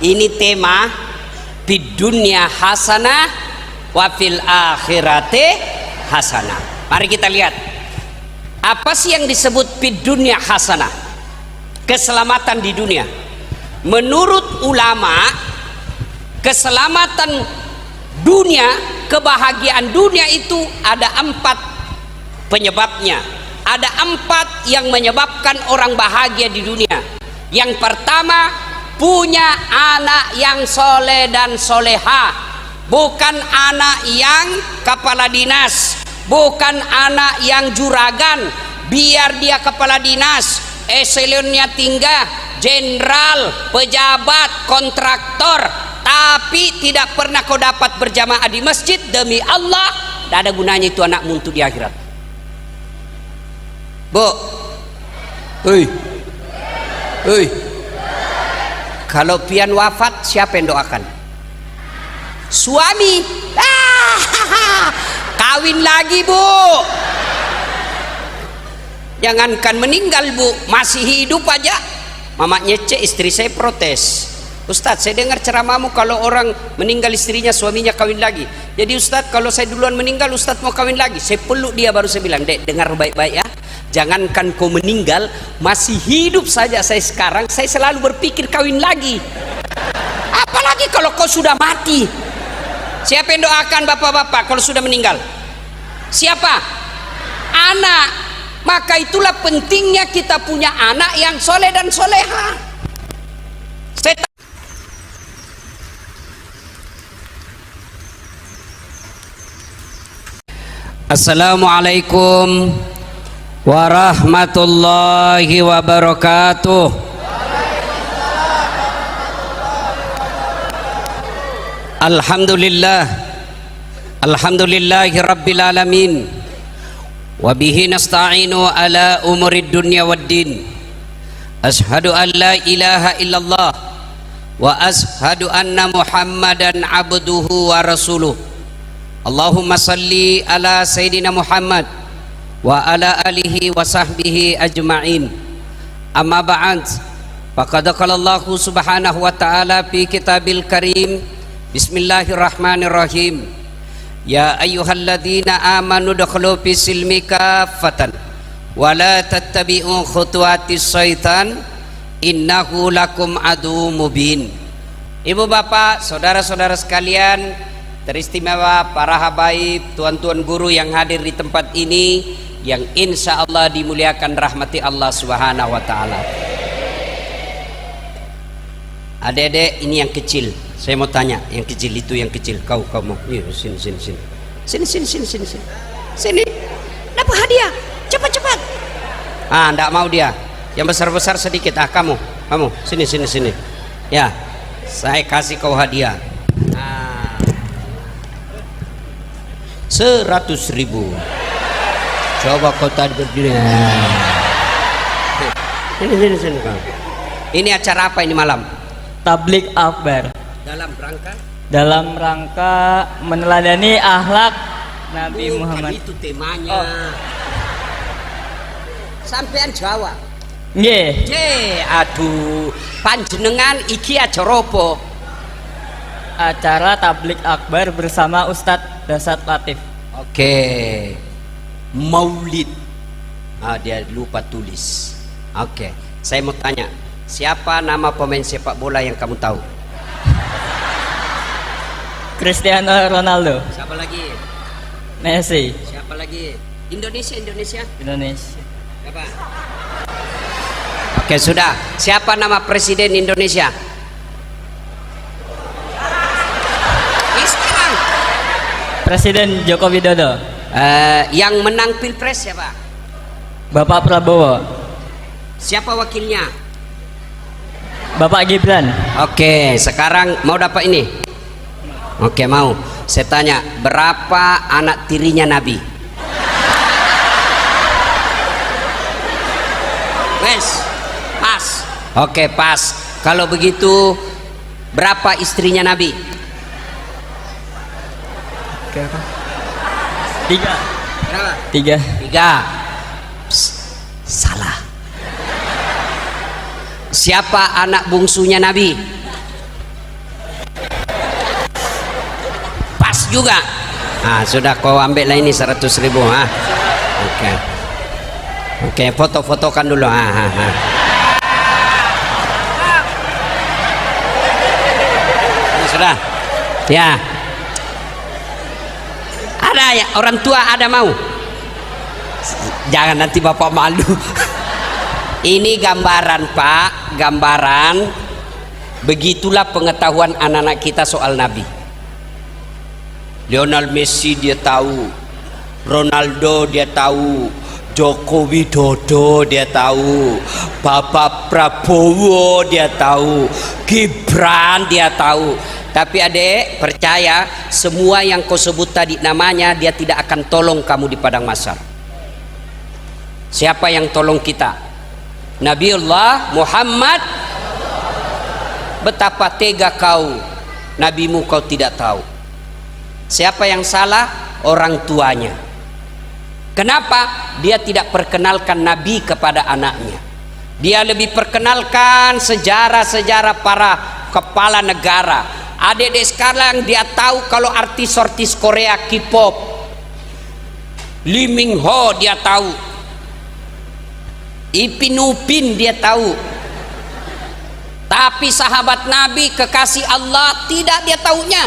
Ini tema fid dunya hasanah wa fil akhirati hasanah. Mari kita lihat apa sih yang disebut fid dunya hasanah, keselamatan di dunia. Menurut ulama, keselamatan dunia, kebahagiaan dunia itu ada 4 penyebabnya. Ada 4 yang menyebabkan orang bahagia di dunia. Yang pertama, punya anak yang soleh dan soleha, bukan anak yang kepala dinas, bukan anak yang juragan. Biar dia kepala dinas, eselonnya tinggal, jenderal, pejabat, kontraktor, tapi tidak pernah kau dapat berjamaah di masjid, demi Allah tidak ada gunanya itu anakmu untuk di akhirat. Bu, kalau pian wafat siapa yang doakan? Suami. Kawin lagi bu, jangankan meninggal bu, masih hidup aja mamanya cek istri saya protes. Ustadz, saya dengar ceramahmu kalau orang meninggal istrinya, suaminya kawin lagi. Jadi Ustadz, kalau saya duluan meninggal, Ustadz mau kawin lagi. Saya peluk dia, baru saya bilang, dek dengar baik-baik ya, jangankan kau meninggal, masih hidup saja saya sekarang, saya selalu berpikir kawin lagi, apalagi kalau kau sudah mati. Siapa yang doakan bapak-bapak kalau sudah meninggal? Siapa? Anak. Maka itulah pentingnya kita punya anak yang soleh dan soleha. Assalamualaikum warahmatullahi wabarakatuh. Alhamdulillah, alhamdulillahi rabbil alamin, wa bihi nasta'inu ala umurid dunya waddin. Ashhadu an la ilaha illallah wa ashhadu anna muhammadan abduhu wa rasuluh. Allahumma salli ala Sayyidina Muhammad wa ala alihi wa sahbihi ajma'in. Amma ba'd, faqad qala Allah subhanahu wa ta'ala fi kitabil karim, bismillahirrahmanirrahim, ya ayyuhalladzina amanu dukhulu fis silmi kaffatan wa la tattabi'u khutuwatis syaitan innahu lakum adu mubin. Ibu bapak, saudara-saudara sekalian, teristimewa para habaib, tuan-tuan guru yang hadir di tempat ini, yang insya Allah dimuliakan rahmati Allah subhanahu wa ta'ala. Adik-adik ini yang kecil, saya mau tanya, yang kecil itu yang kecil, kau mau, sini, dapat hadiah, cepat. Ndak mau dia, yang besar sedikit. Kamu, sini, ya, saya kasih kau hadiah. 100.000. Coba kau tadi berdiri. Sini kau. Ini acara apa ini malam? Tablik akbar. Dalam rangka meneladani akhlak Nabi Muhammad. Itu temanya. Sampean Jawa. Nggih. Aduh, panjenengan iki acara apa? Acara tablik akbar bersama Ustadz Dasat Latif. Oke. Maulid. Dia lupa tulis. Oke. Saya mau tanya, siapa nama pemain sepak bola yang kamu tahu? Cristiano Ronaldo. Siapa lagi? Messi. Siapa lagi? Indonesia. Siapa? Oke, sudah. Siapa nama presiden Indonesia? Presiden Joko Widodo. Yang menang pilpres siapa? Bapak Prabowo. Siapa wakilnya? Bapak Gibran. Oke, sekarang mau dapat ini? Oke, mau. Saya tanya, berapa anak tirinya Nabi? Wes, pas. Oke, pas. Kalau begitu, berapa istrinya Nabi? 3. Berapa? 3. Salah. Siapa anak bungsunya Nabi? juga. Ah, sudah kau ambil lah ini 100.000. Oke. Oke, foto-fotokan dulu. Ini sudah. Ya. Ada ya orang tua ada mau? Jangan nanti bapak malu. Ini gambaran Pak, gambaran. Begitulah pengetahuan anak-anak kita soal Nabi. Lionel Messi dia tahu, Ronaldo dia tahu, Joko Widodo dia tahu, Bapak Prabowo dia tahu, Gibran dia tahu. Tapi adek percaya, semua yang kau sebut tadi namanya dia tidak akan tolong kamu di padang mahsyar. Siapa yang tolong kita? Nabiullah Muhammad. Betapa tega kau, nabimu kau tidak tahu. Siapa yang salah? Orang tuanya. Kenapa? Dia tidak perkenalkan Nabi kepada anaknya. Dia lebih perkenalkan sejarah-sejarah para kepala negara. Adik-adik sekarang dia tahu kalau artis-artis Korea K-pop, Lee Min Ho dia tahu, Ipin Upin dia tahu. Tapi sahabat Nabi kekasih Allah tidak dia taunya.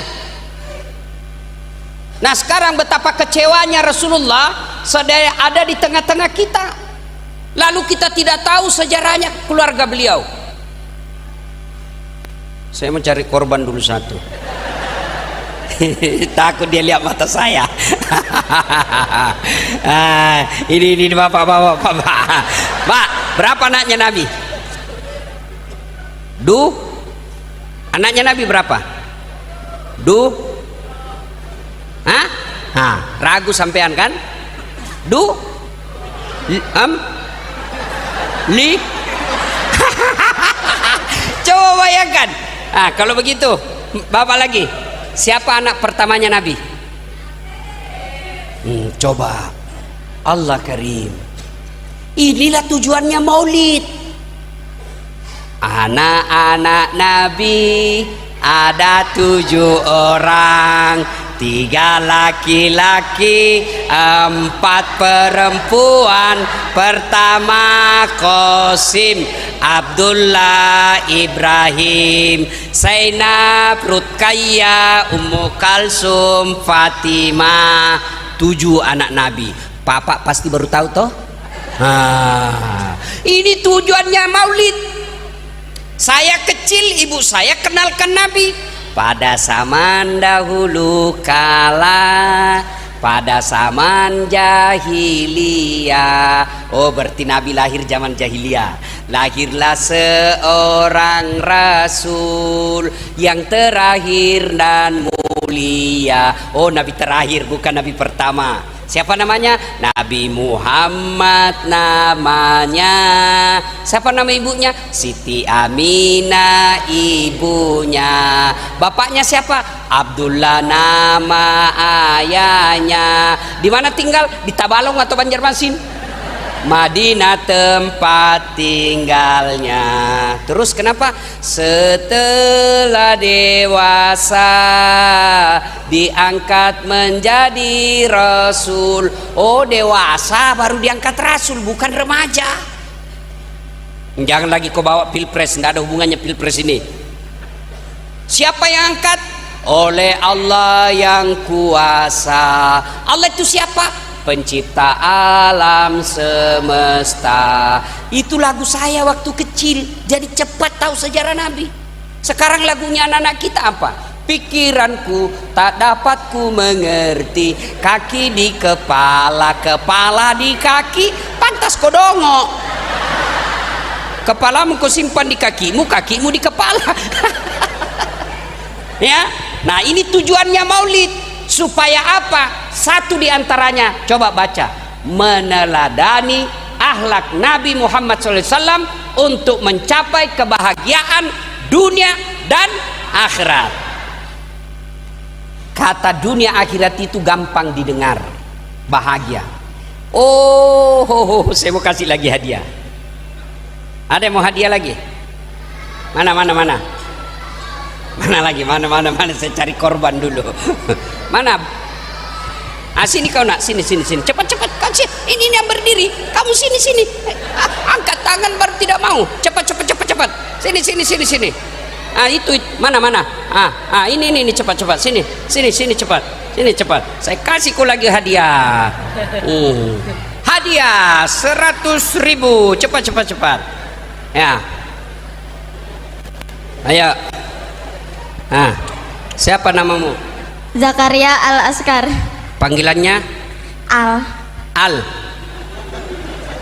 Nah sekarang betapa kecewanya Rasulullah sedang ada di tengah-tengah kita, lalu kita tidak tahu sejarahnya keluarga beliau. Saya mencari korban dulu satu. Takut dia lihat mata saya. Ini bapak. Pak, berapa anaknya Nabi? Anaknya Nabi berapa? Ragu sampean kan? Li. Coba bayangkan. Kalau begitu, bapak lagi. Siapa anak pertamanya Nabi? Coba. Allah Karim. Inilah tujuannya Maulid. Anak-anak Nabi ada 7 orang, 3 laki-laki, 4 perempuan. Pertama Qasim, Abdullah, Ibrahim, Zainab, Ruqayyah, Ummu Kalsum, Fatimah. 7 anak Nabi. Papa pasti baru tahu toh? Ini tujuannya Maulid. Saya kecil, ibu saya kenalkan Nabi. Pada zaman dahulu kala, pada zaman jahiliyah. Oh berarti Nabi lahir zaman jahiliyah. Lahirlah seorang Rasul yang terakhir dan mulia. Oh Nabi terakhir bukan Nabi pertama. Siapa namanya? Nabi Muhammad namanya. Siapa nama ibunya? Siti Aminah ibunya. Bapaknya siapa? Abdullah nama ayahnya. Di mana tinggal? Di Tabalong atau Banjarmasin? Madinah tempat tinggalnya. Terus kenapa? Setelah dewasa diangkat menjadi Rasul. Oh dewasa baru diangkat Rasul, bukan remaja. Jangan lagi kau bawa pilpres, nggak ada hubungannya pilpres ini. Siapa yang angkat? Oleh Allah yang kuasa. Allah itu siapa? Pencipta alam semesta. Itu lagu saya waktu kecil, jadi cepat tahu sejarah Nabi. Sekarang lagunya anak-anak kita apa? Pikiranku tak dapat ku mengerti, kaki di kepala, kepala di kaki, pantas kau dongok. Kepalamu kau simpan di kakimu, kakimu di kepala. Ya, nah ini tujuannya Maulid. Supaya apa? Satu diantaranya, coba baca, meneladani akhlak Nabi Muhammad SAW untuk mencapai kebahagiaan dunia dan akhirat. Kata dunia akhirat itu gampang didengar, bahagia. Oh, saya mau kasih lagi hadiah. Ada yang mau hadiah lagi? Mana? Mana lagi? Mana? Saya cari korban dulu. Mana? Sini kau nak, sini. Cepat. Kau sini. Ini yang berdiri. Kamu sini. Angkat tangan baru tidak mau. Cepat. Sini. Itu mana? Ini cepat. Sini cepat. Saya kasih kau lagi hadiah. Hadiah 100.000. Cepat. Ya. Ayo. Siapa namamu? Zakaria Al-Askar. Panggilannya? Al.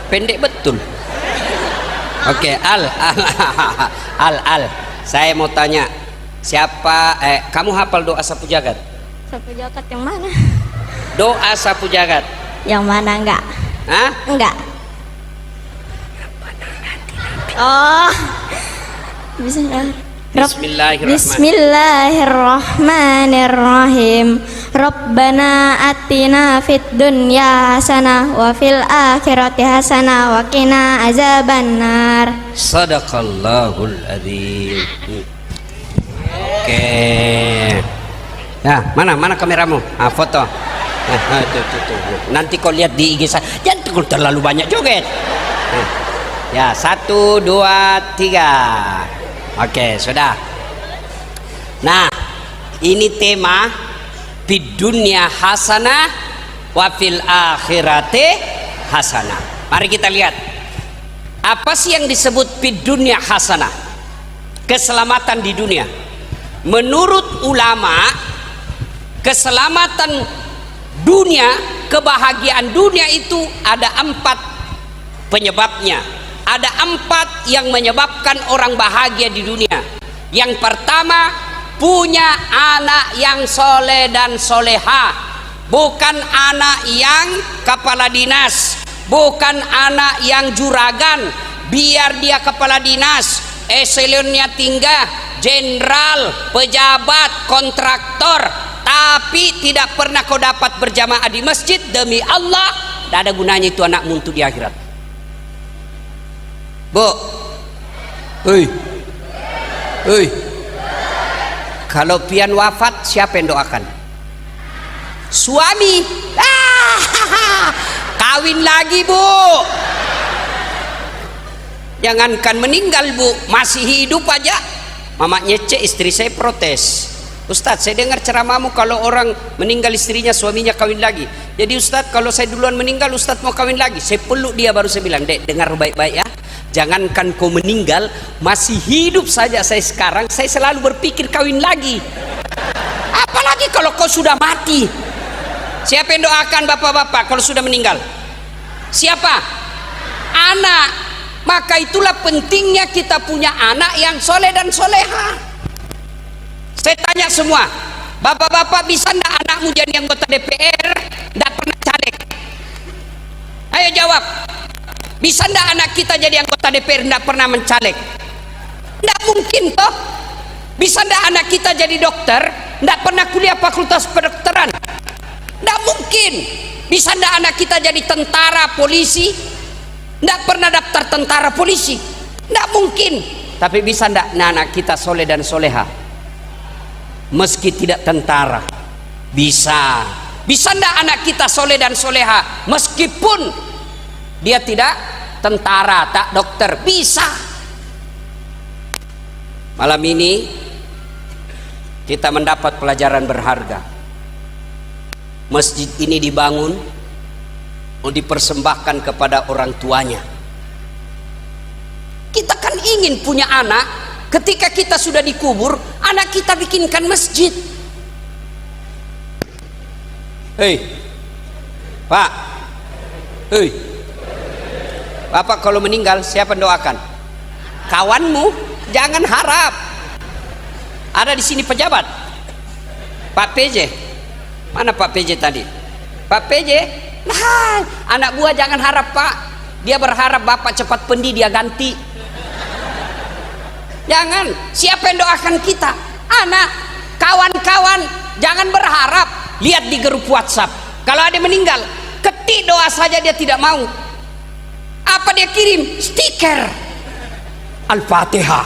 Pendek betul. Oke, Al. Saya mau tanya, siapa kamu hafal doa sapu jagat? Sapu jagat yang mana? Doa sapu jagat. Yang mana enggak? Hah? Enggak. Oh. Bismillahirrahmanirrahim. Rabbana atina fid dunya hasanah wa fil akhirati hasanah wa qina azabannar. Sadaqallahul adzim. Oke. Nah, mana kameramu? Foto. Tuh. Nanti kau lihat di IG saya. Jangan terlalu banyak joget. Ya, 1, 2, 3. Oke, sudah. Nah, ini tema fid dunya hasanah wa fil akhirati hasanah. Mari kita lihat. Apa sih yang disebut fid dunya hasanah? Keselamatan di dunia. Menurut ulama, keselamatan dunia, kebahagiaan dunia itu ada 4 penyebabnya. Ada 4 yang menyebabkan orang bahagia di dunia. Yang pertama, punya anak yang soleh dan soleha, bukan anak yang kepala dinas, bukan anak yang juragan. Biar dia kepala dinas, eselonnya tinggal, jenderal, pejabat, kontraktor, tapi tidak pernah kau dapat berjamaah di masjid, demi Allah, tidak ada gunanya itu anakmu untuk di akhirat. Bu, hei, kalau pian wafat siapa yang doakan? Suami. Kawin lagi, Bu. Jangankan meninggal, Bu, masih hidup aja mamanya istri saya protes. Ustadz, saya dengar ceramahmu kalau orang meninggal istrinya, suaminya kawin lagi. Jadi Ustadz, kalau saya duluan meninggal, Ustadz mau kawin lagi. Saya peluk dia, baru saya bilang, Dek, dengar baik-baik ya. Jangankan kau meninggal, masih hidup saja saya sekarang, saya selalu berpikir kawin lagi. Apalagi kalau kau sudah mati. Siapa yang doakan bapak-bapak kalau sudah meninggal? Siapa? Anak. Maka itulah pentingnya kita punya anak yang soleh dan soleha. Saya tanya semua, bapak-bapak bisa enggak anakmu jadi anggota DPR, enggak pernah caleg? Ayo jawab. Bisa enggak anak kita jadi anggota DPR enggak pernah mencaleg? Enggak mungkin toh. Bisa enggak anak kita jadi dokter enggak pernah kuliah fakultas kedokteran? Enggak mungkin. Bisa enggak anak kita jadi tentara, polisi enggak pernah daftar tentara, polisi? Enggak mungkin. Tapi bisa enggak anak kita soleh dan soleha meski tidak tentara? Bisa. Bisa enggak anak kita soleh dan soleha meskipun dia tidak tentara, tak dokter? Bisa. Malam ini kita mendapat pelajaran berharga. Masjid ini dibangun untuk dipersembahkan kepada orang tuanya. Kita kan ingin punya anak, ketika kita sudah dikubur, anak kita bikinkan masjid. Hei, Pak, hei, Bapak kalau meninggal siapa yang doakan? Kawanmu. Jangan harap. Ada di sini pejabat, Pak PJ. Mana Pak PJ tadi? Pak PJ. Nah, anak buah jangan harap, Pak. Dia berharap Bapak cepat pendi, dia ganti. Jangan. Siapa yang doakan kita? Anak, kawan-kawan. Jangan berharap. Lihat di grup WhatsApp, kalau ada meninggal, ketik doa saja dia tidak mau. Apa dia kirim? Stiker Al-Fatihah.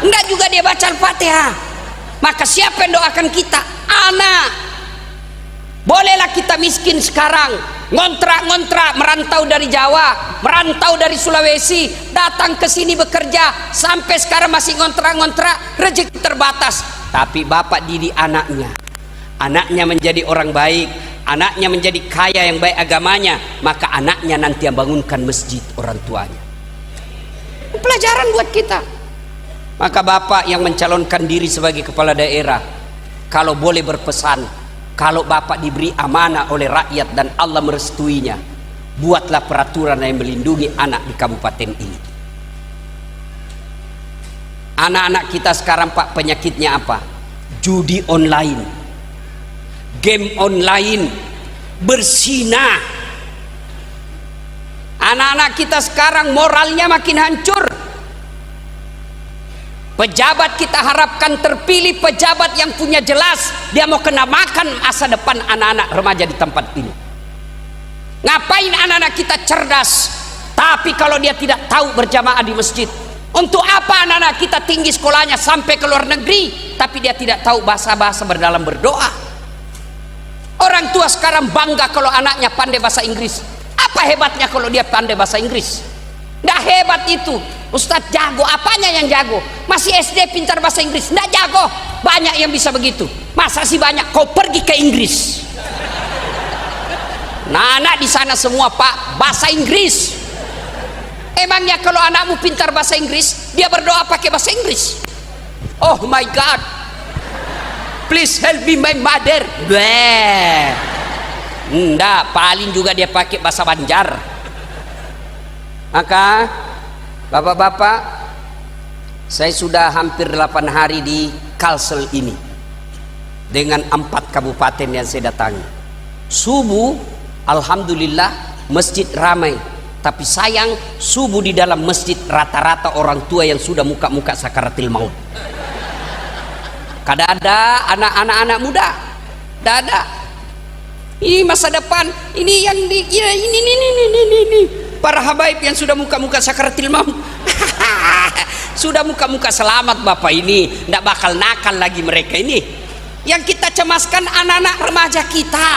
Enggak juga dia baca Al-Fatihah. Maka siapa yang doakan kita? Anak. Bolehlah kita miskin sekarang, ngontrak-ngontrak, merantau dari Jawa, merantau dari Sulawesi, datang ke sini bekerja, sampai sekarang masih ngontrak-ngontrak, rezeki terbatas. Tapi bapak didik anaknya, anaknya menjadi orang baik, anaknya menjadi kaya yang baik agamanya, maka anaknya nanti yang bangunkan masjid orang tuanya. Pelajaran buat kita. Maka bapak yang mencalonkan diri sebagai kepala daerah, kalau boleh berpesan, kalau bapak diberi amanah oleh rakyat dan Allah merestuinya, buatlah peraturan yang melindungi anak di kabupaten ini. Anak-anak kita sekarang pak, penyakitnya apa? Judi online, game online, bersinah. Anak-anak kita sekarang moralnya makin hancur. Pejabat kita harapkan terpilih pejabat yang punya jelas, dia mau kena makan masa depan anak-anak remaja di tempat ini. Ngapain anak-anak kita cerdas, tapi kalau dia tidak tahu berjamaah di masjid? Untuk apa anak-anak kita tinggi sekolahnya sampai ke luar negeri, tapi dia tidak tahu bahasa-bahasa berdalam berdoa? Orang tua sekarang bangga kalau anaknya pandai bahasa Inggris. Apa hebatnya kalau dia pandai bahasa Inggris? Nggak hebat itu. Ustadz jago, apanya yang jago? Masih SD pintar bahasa Inggris, nggak jago. Banyak yang bisa begitu. Masa sih banyak? Kau pergi ke Inggris. Nah, anak di sana semua pak bahasa Inggris. Emangnya kalau anakmu pintar bahasa Inggris, dia berdoa pakai bahasa Inggris? Oh my God, please help me my mother. Bleh. Enggak, paling juga dia pakai bahasa Banjar. Maka bapak-bapak, saya sudah hampir 8 hari di Kalsel ini dengan 4 kabupaten yang saya datangi. Subuh, alhamdulillah masjid ramai, tapi sayang subuh di dalam masjid rata-rata orang tua yang sudah muka-muka sakaratil maut. Kada ada anak-anak muda, tidak ada. Ini masa depan, ini yang ini para habaib yang sudah muka-muka sakaratil maut. Sudah muka-muka selamat bapak ini, tidak bakal nakal lagi mereka ini. Yang kita cemaskan anak-anak remaja kita.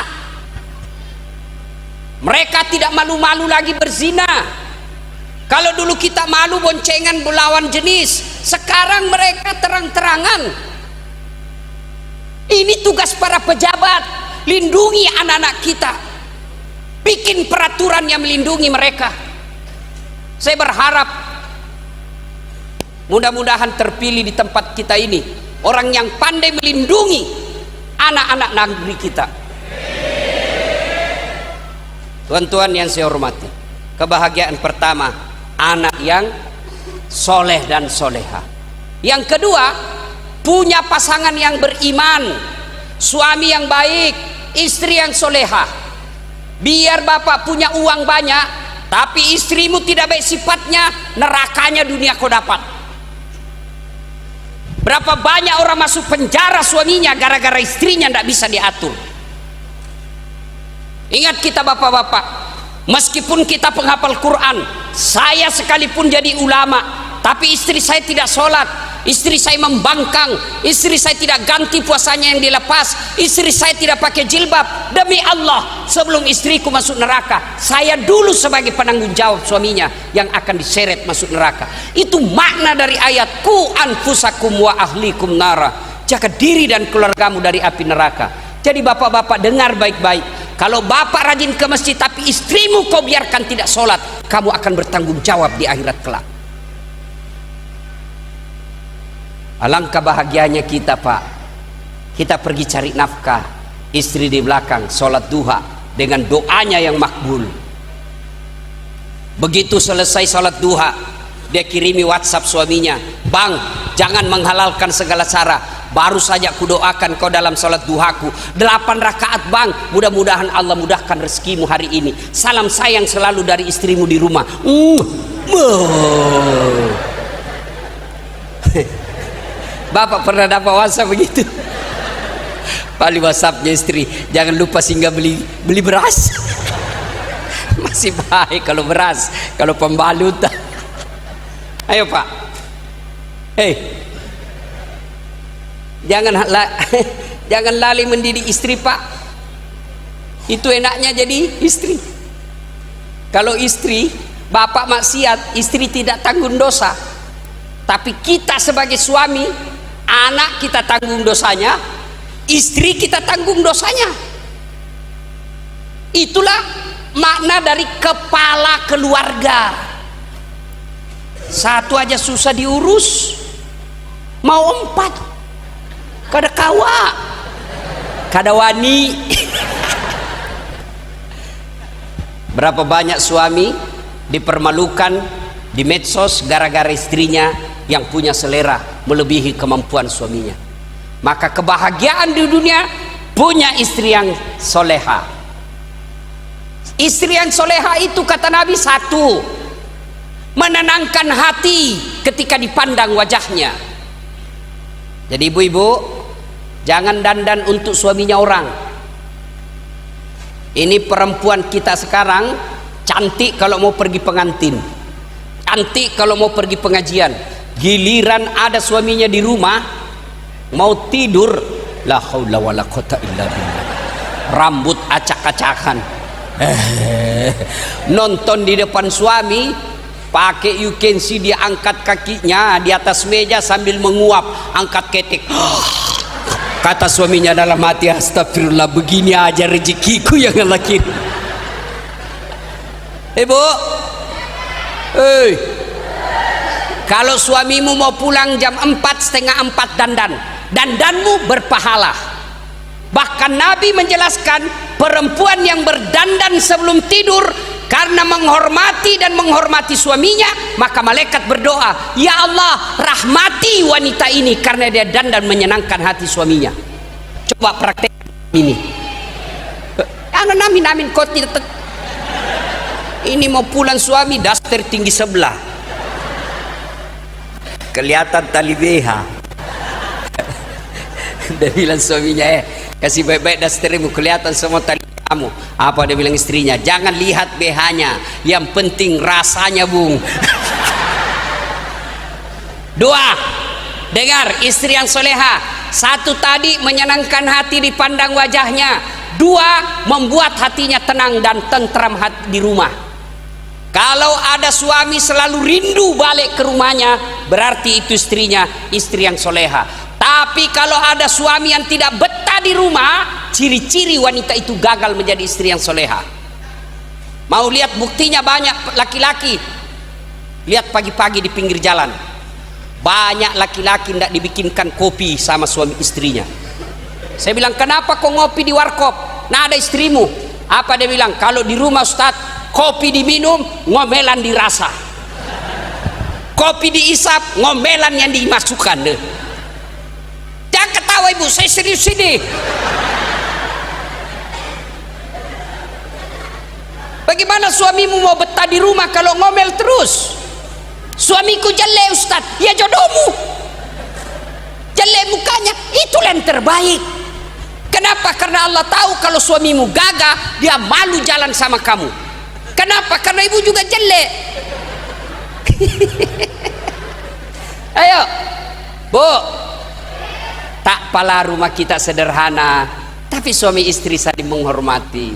Mereka tidak malu-malu lagi berzina. Kalau dulu kita malu boncengan belawan jenis, sekarang mereka terang-terangan. Ini tugas para pejabat, lindungi anak-anak kita, bikin peraturan yang melindungi mereka. Saya berharap mudah-mudahan terpilih di tempat kita ini orang yang pandai melindungi anak-anak negeri kita. Tuan-tuan yang saya hormati, kebahagiaan pertama, anak yang soleh dan soleha. Yang kedua, punya pasangan yang beriman, suami yang baik, istri yang soleha. Biar bapak punya uang banyak, tapi istrimu tidak baik sifatnya, nerakanya dunia kau dapat. Berapa banyak orang masuk penjara suaminya gara-gara istrinya tidak bisa diatur. Ingat kita bapak-bapak, meskipun kita penghafal Quran, saya sekalipun jadi ulama, tapi istri saya tidak sholat, istri saya membangkang, istri saya tidak ganti puasanya yang dilepas, istri saya tidak pakai jilbab. Demi Allah, sebelum istriku masuk neraka, saya dulu sebagai penanggung jawab suaminya yang akan diseret masuk neraka. Itu makna dari ayat ku anfusakum wa ahlikum nara, jaga diri dan keluargamu dari api neraka. Jadi bapak-bapak dengar baik-baik, kalau bapak rajin ke masjid tapi istrimu kau biarkan tidak sholat, kamu akan bertanggung jawab di akhirat kelak. Alangkah bahagianya kita pak, kita pergi cari nafkah, istri di belakang sholat duha dengan doanya yang makbul. Begitu selesai sholat duha, dia kirimi WhatsApp suaminya, bang jangan menghalalkan segala cara, baru saja kudoakan kau dalam sholat duhaku 8 rakaat bang, mudah-mudahan Allah mudahkan rezekimu hari ini, salam sayang selalu dari istrimu di rumah. Bapak pernah dapat WhatsApp begitu? Paling WhatsAppnya istri, jangan lupa singgah beli beras. Masih baik kalau beras, kalau pembalut. Ayo pak, jangan lali mendidik istri pak. Itu enaknya jadi istri. Kalau istri, bapak maksiat, istri tidak tanggung dosa. Tapi kita sebagai suami, anak kita tanggung dosanya, istri kita tanggung dosanya. Itulah makna dari kepala keluarga. Satu aja susah diurus, mau 4. Kada kawa, kada wani. Berapa banyak suami dipermalukan di medsos gara-gara istrinya yang punya selera melebihi kemampuan suaminya. Maka kebahagiaan di dunia punya istri yang soleha. Istri yang soleha itu kata Nabi, satu, menenangkan hati ketika dipandang wajahnya. Jadi ibu-ibu, jangan dandan untuk suaminya orang. Ini perempuan kita sekarang cantik kalau mau pergi pengantin, cantik kalau mau pergi pengajian. Giliran ada suaminya di rumah, mau tidur, la haula wala quwata illa billah, rambut acak-acakan, nonton di depan suami, pakai you can see, dia angkat kakinya di atas meja sambil menguap, angkat ketek. Kata suaminya dalam hati, astagfirullah, begini aja rezekiku yang laki. Ibu, kalau suamimu mau pulang jam 3:30 dandanmu berpahala. Bahkan Nabi menjelaskan, perempuan yang berdandan sebelum tidur karena menghormati dan menghormati suaminya, maka malaikat berdoa, ya Allah, rahmati wanita ini karena dia dandan menyenangkan hati suaminya. Coba praktek ini. Anak namin kau tidak. Ini mau pulang suami, daster tinggi sebelah, kelihatan tali BH. Dia bilang suaminya, kasih baik-baik dastermu, kelihatan semua tali kamu. Apa dia bilang istrinya? Jangan lihat BH-nya, yang penting rasanya, Bung. 2, dengar, istri yang soleha. 1 tadi menyenangkan hati dipandang wajahnya. 2, membuat hatinya tenang dan tentram hati di rumah. Kalau ada suami selalu rindu balik ke rumahnya, berarti itu istrinya, istri yang soleha. Tapi kalau ada suami yang tidak betah di rumah, ciri-ciri wanita itu gagal menjadi istri yang soleha. Mau lihat buktinya? Banyak laki-laki, lihat pagi-pagi di pinggir jalan, banyak laki-laki tidak dibikinkan kopi sama suami istrinya. Saya bilang, kenapa kau ngopi di warkop? Nah, ada istrimu. Apa dia bilang? Kalau di rumah Ustaz, kopi diminum, ngomelan dirasa. Kopi diisap, ngomelan yang dimasukkan. Jangan ketawa ibu, saya serius ini. Bagaimana suamimu mau betah di rumah kalau ngomel terus? Suamiku jelek Ustaz, ya jodohmu. Jelek mukanya, itulah yang terbaik. Kenapa? Karena Allah tahu kalau suamimu gagah, dia malu jalan sama kamu. Kenapa? Karena ibu juga jelek. Ayo, Bu. Tak pala rumah kita sederhana, tapi suami istri saling menghormati.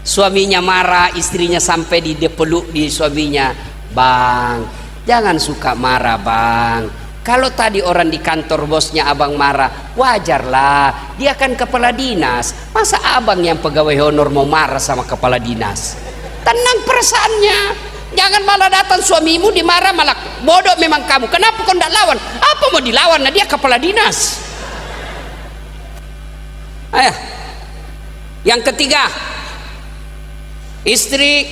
Suaminya marah, istrinya sampai dipeluk di suaminya. Bang, jangan suka marah, Bang. Kalau tadi orang di kantor bosnya abang marah, wajarlah, dia kan kepala dinas. Masa abang yang pegawai honor mau marah sama kepala dinas? Tenang perasaannya. Jangan malah datang suamimu dimarah, malah bodoh memang kamu. Kenapa kau tidak lawan? Apa mau dilawan? Nah, dia kepala dinas. Yang ketiga, istri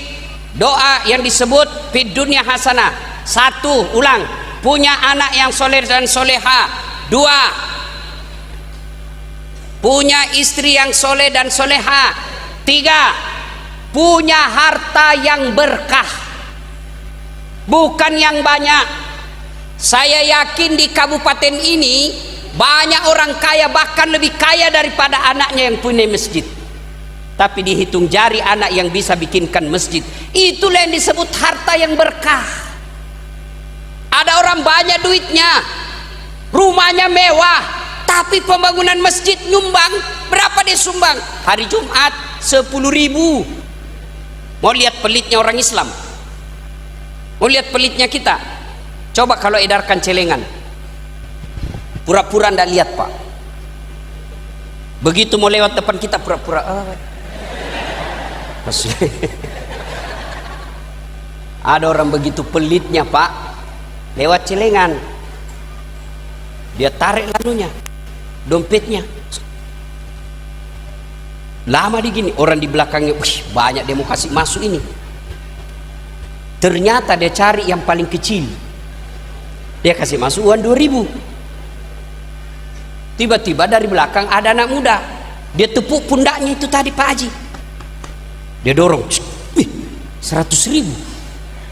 doa yang disebut fid dunya hasanah. 1, ulang, punya anak yang soleh dan soleha. 2, punya istri yang soleh dan soleha. 3, punya harta yang berkah, bukan yang banyak. Saya yakin di kabupaten ini banyak orang kaya, bahkan lebih kaya daripada anaknya yang punya masjid. Tapi dihitung jari anak yang bisa bikinkan masjid. Itulah yang disebut harta yang berkah. Ada orang banyak duitnya, rumahnya mewah, tapi pembangunan masjid nyumbang berapa dia dia sumbang. Hari Jumat 10.000. Mau lihat pelitnya orang Islam? Mau lihat pelitnya kita? Coba kalau edarkan celengan, pura-pura ndak lihat Pak. Begitu mau lewat depan kita pura-pura ada orang begitu pelitnya Pak, lewat celengan dia tarik lalunya, dompetnya lama digini, orang di belakangnya, wih banyak dia mau kasih masuk ini. Ternyata dia cari yang paling kecil, dia kasih masuk uang 2.000. Tiba-tiba dari belakang ada anak muda, dia tepuk pundaknya itu tadi Pak Haji, dia dorong, wih 100.000.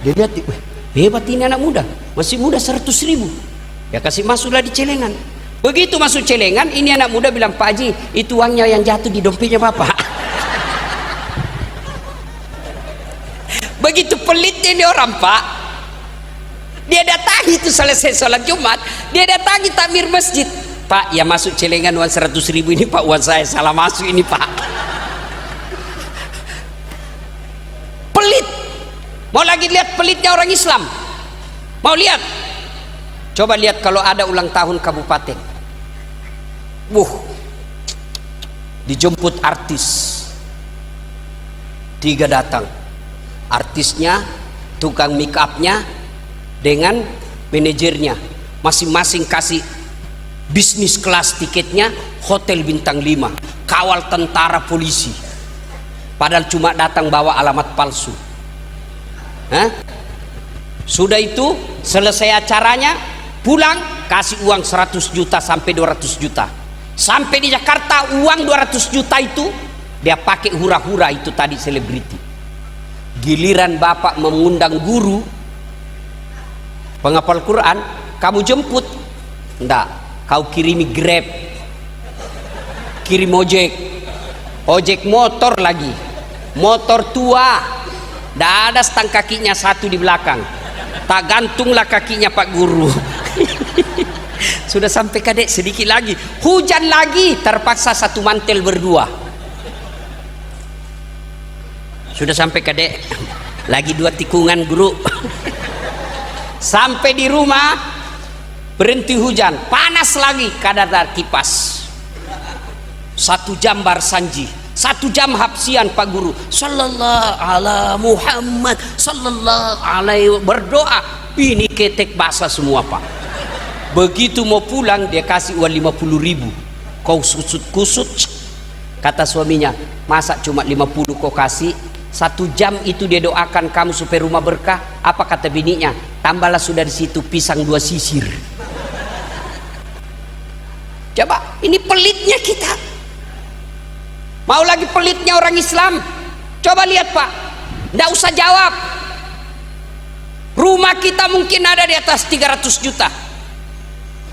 Dia lihat, wih hebat ini anak muda, masih muda 100.000. Dia kasih masuklah di celengan. Begitu masuk celengan, ini anak muda bilang, Pak Haji itu uangnya yang jatuh di dompetnya Bapak. Begitu pelitnya ini orang Pak, dia datangi itu selesai sholat Jumat, dia datangi takmir masjid, Pak ya masuk celengan uang 100.000 ini Pak, uang saya salah masuk ini Pak. Pelit. Mau lagi lihat pelitnya orang Islam? Mau lihat? Coba lihat kalau ada ulang tahun kabupaten, dijemput artis, 3 datang, artisnya, tukang make upnya dengan manajernya, masing-masing kasih bisnis kelas tiketnya, hotel bintang 5, kawal tentara polisi, padahal cuma datang bawa alamat palsu. Sudah itu selesai acaranya, pulang kasih uang 100 juta sampai 200 juta. Sampai di Jakarta uang 200 juta itu dia pakai hura-hura itu tadi selebriti. Giliran bapak mengundang guru penghafal Quran, kamu jemput, enggak, kau kirimi Grab, kirim ojek motor lagi, motor tua, enggak ada stang kakinya satu di belakang, tak gantunglah kakinya Pak Guru. Sudah sampai kadek sedikit lagi, hujan lagi, terpaksa satu mantel berdua. Sudah sampai kadek lagi 2 tikungan guru. Sampai di rumah berhenti hujan, panas lagi, kadar kipas. 1 jam barsanji, 1 jam hafsian Pak Guru, sallallahu ala Muhammad, sallallahu alaihi, berdoa. Ini ketek basah semua Pak. Begitu mau pulang dia kasih uang 50.000. Kau kusut-kusut, kata suaminya, masa cuma 50 kau kasih? 1 jam itu dia doakan kamu supaya rumah berkah. Apa kata bininya? Tambahlah sudah di situ pisang 2 sisir. Coba, ini pelitnya kita. Mau lagi pelitnya orang Islam? Coba lihat Pak, nggak usah jawab. Rumah kita mungkin ada di atas 300 juta.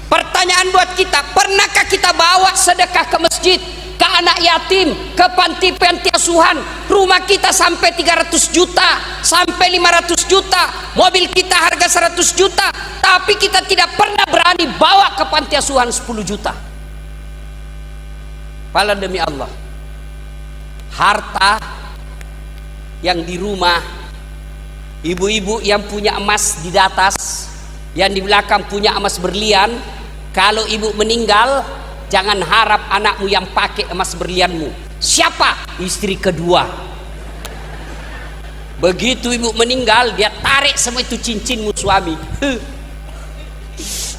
Pertanyaan buat kita, pernahkah kita bawa sedekah ke masjid, ke anak yatim, ke panti asuhan? Rumah kita sampai 300 juta, sampai 500 juta, mobil kita harga 100 juta, tapi kita tidak pernah berani bawa ke panti asuhan 10 juta. Pala demi Allah, harta yang di rumah, ibu-ibu yang punya emas di atas, yang di belakang punya emas berlian, kalau ibu meninggal jangan harap anakmu yang pakai emas berlianmu. Siapa? Istri kedua. Begitu ibu meninggal, dia tarik semua itu cincinmu suami.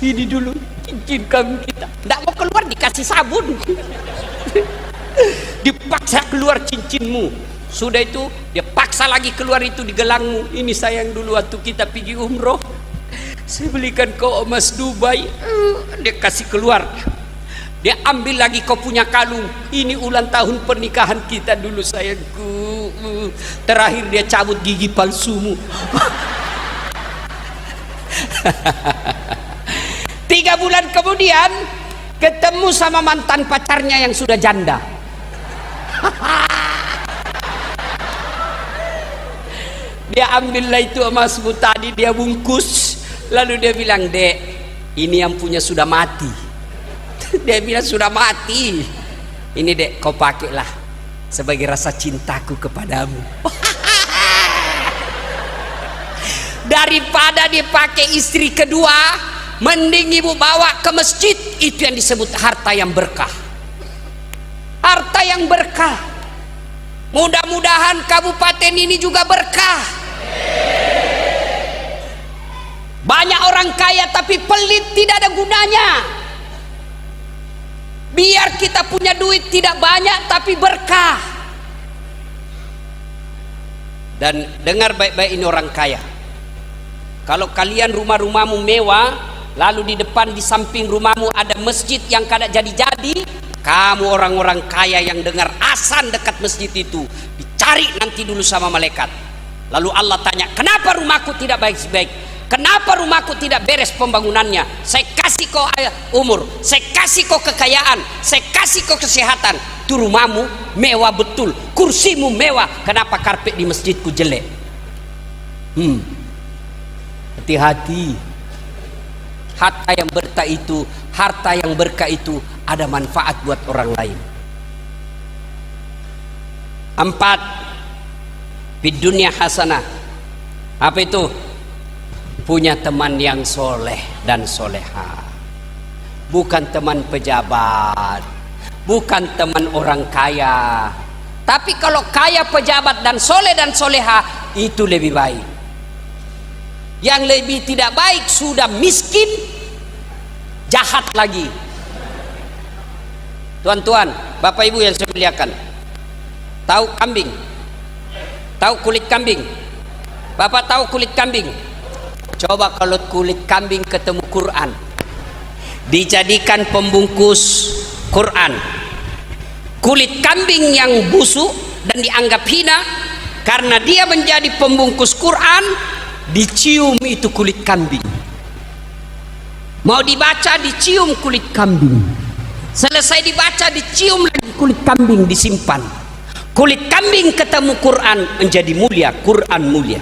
Ini dulu cincin kami kita, tidak mau keluar, dikasih sabun. Dipaksa keluar cincinmu. Sudah itu dia paksa lagi keluar itu di gelangmu. Ini sayang dulu waktu kita pergi umroh, saya belikan kau emas Dubai. Dia kasih keluar. Dia ambil lagi kau punya kalung. Ini ulang tahun pernikahan kita dulu sayangku. Terakhir dia cabut gigi palsumu. 3 bulan kemudian ketemu sama mantan pacarnya yang sudah janda. Dia ambillah itu emasmu tadi, dia bungkus, lalu dia bilang, "Dek, ini yang punya sudah mati." Dia bilang sudah mati. Ini dek, kau pakailah sebagai rasa cintaku kepadamu. Daripada dipakai istri kedua, mending ibu bawa ke masjid. Itu yang disebut harta yang berkah. Harta yang berkah. Mudah-mudahan kabupaten ini juga berkah. Banyak orang kaya tapi pelit, tidak ada gunanya. Biar kita punya duit tidak banyak tapi berkah. Dan dengar baik-baik ini orang kaya. Kalau kalian rumah-rumahmu mewah, lalu di depan di samping rumahmu ada masjid yang kada jadi-jadi, kamu orang-orang kaya yang dengar azan dekat masjid itu, dicari nanti dulu sama malaikat. Lalu Allah tanya, kenapa rumahku tidak baik-baik? Kenapa rumahku tidak beres pembangunannya? Saya kasih kau umur, saya kasih kau kekayaan, saya kasih kau kesehatan. Itu rumahmu mewah betul, kursimu mewah. Kenapa karpet di masjidku jelek? Hati-hati. Harta yang berkah itu ada manfaat buat orang lain. 4, di dunia hasanah. Apa itu? Punya teman yang soleh dan soleha. Bukan teman pejabat, bukan teman orang kaya. Tapi kalau kaya, pejabat dan soleh dan soleha, itu lebih baik. Yang lebih tidak baik sudah miskin, jahat lagi. Tuan-tuan, bapak ibu yang saya muliakan, tahu kambing? Tahu kulit kambing? Bapak tahu kulit kambing? Coba kalau kulit kambing ketemu Quran, dijadikan pembungkus Quran. Kulit kambing yang busuk dan dianggap hina, karena dia menjadi pembungkus Quran, dicium itu kulit kambing. Mau dibaca, dicium kulit kambing. Selesai dibaca, dicium lagi kulit kambing, disimpan. Kulit kambing ketemu Quran menjadi mulia, Quran mulia.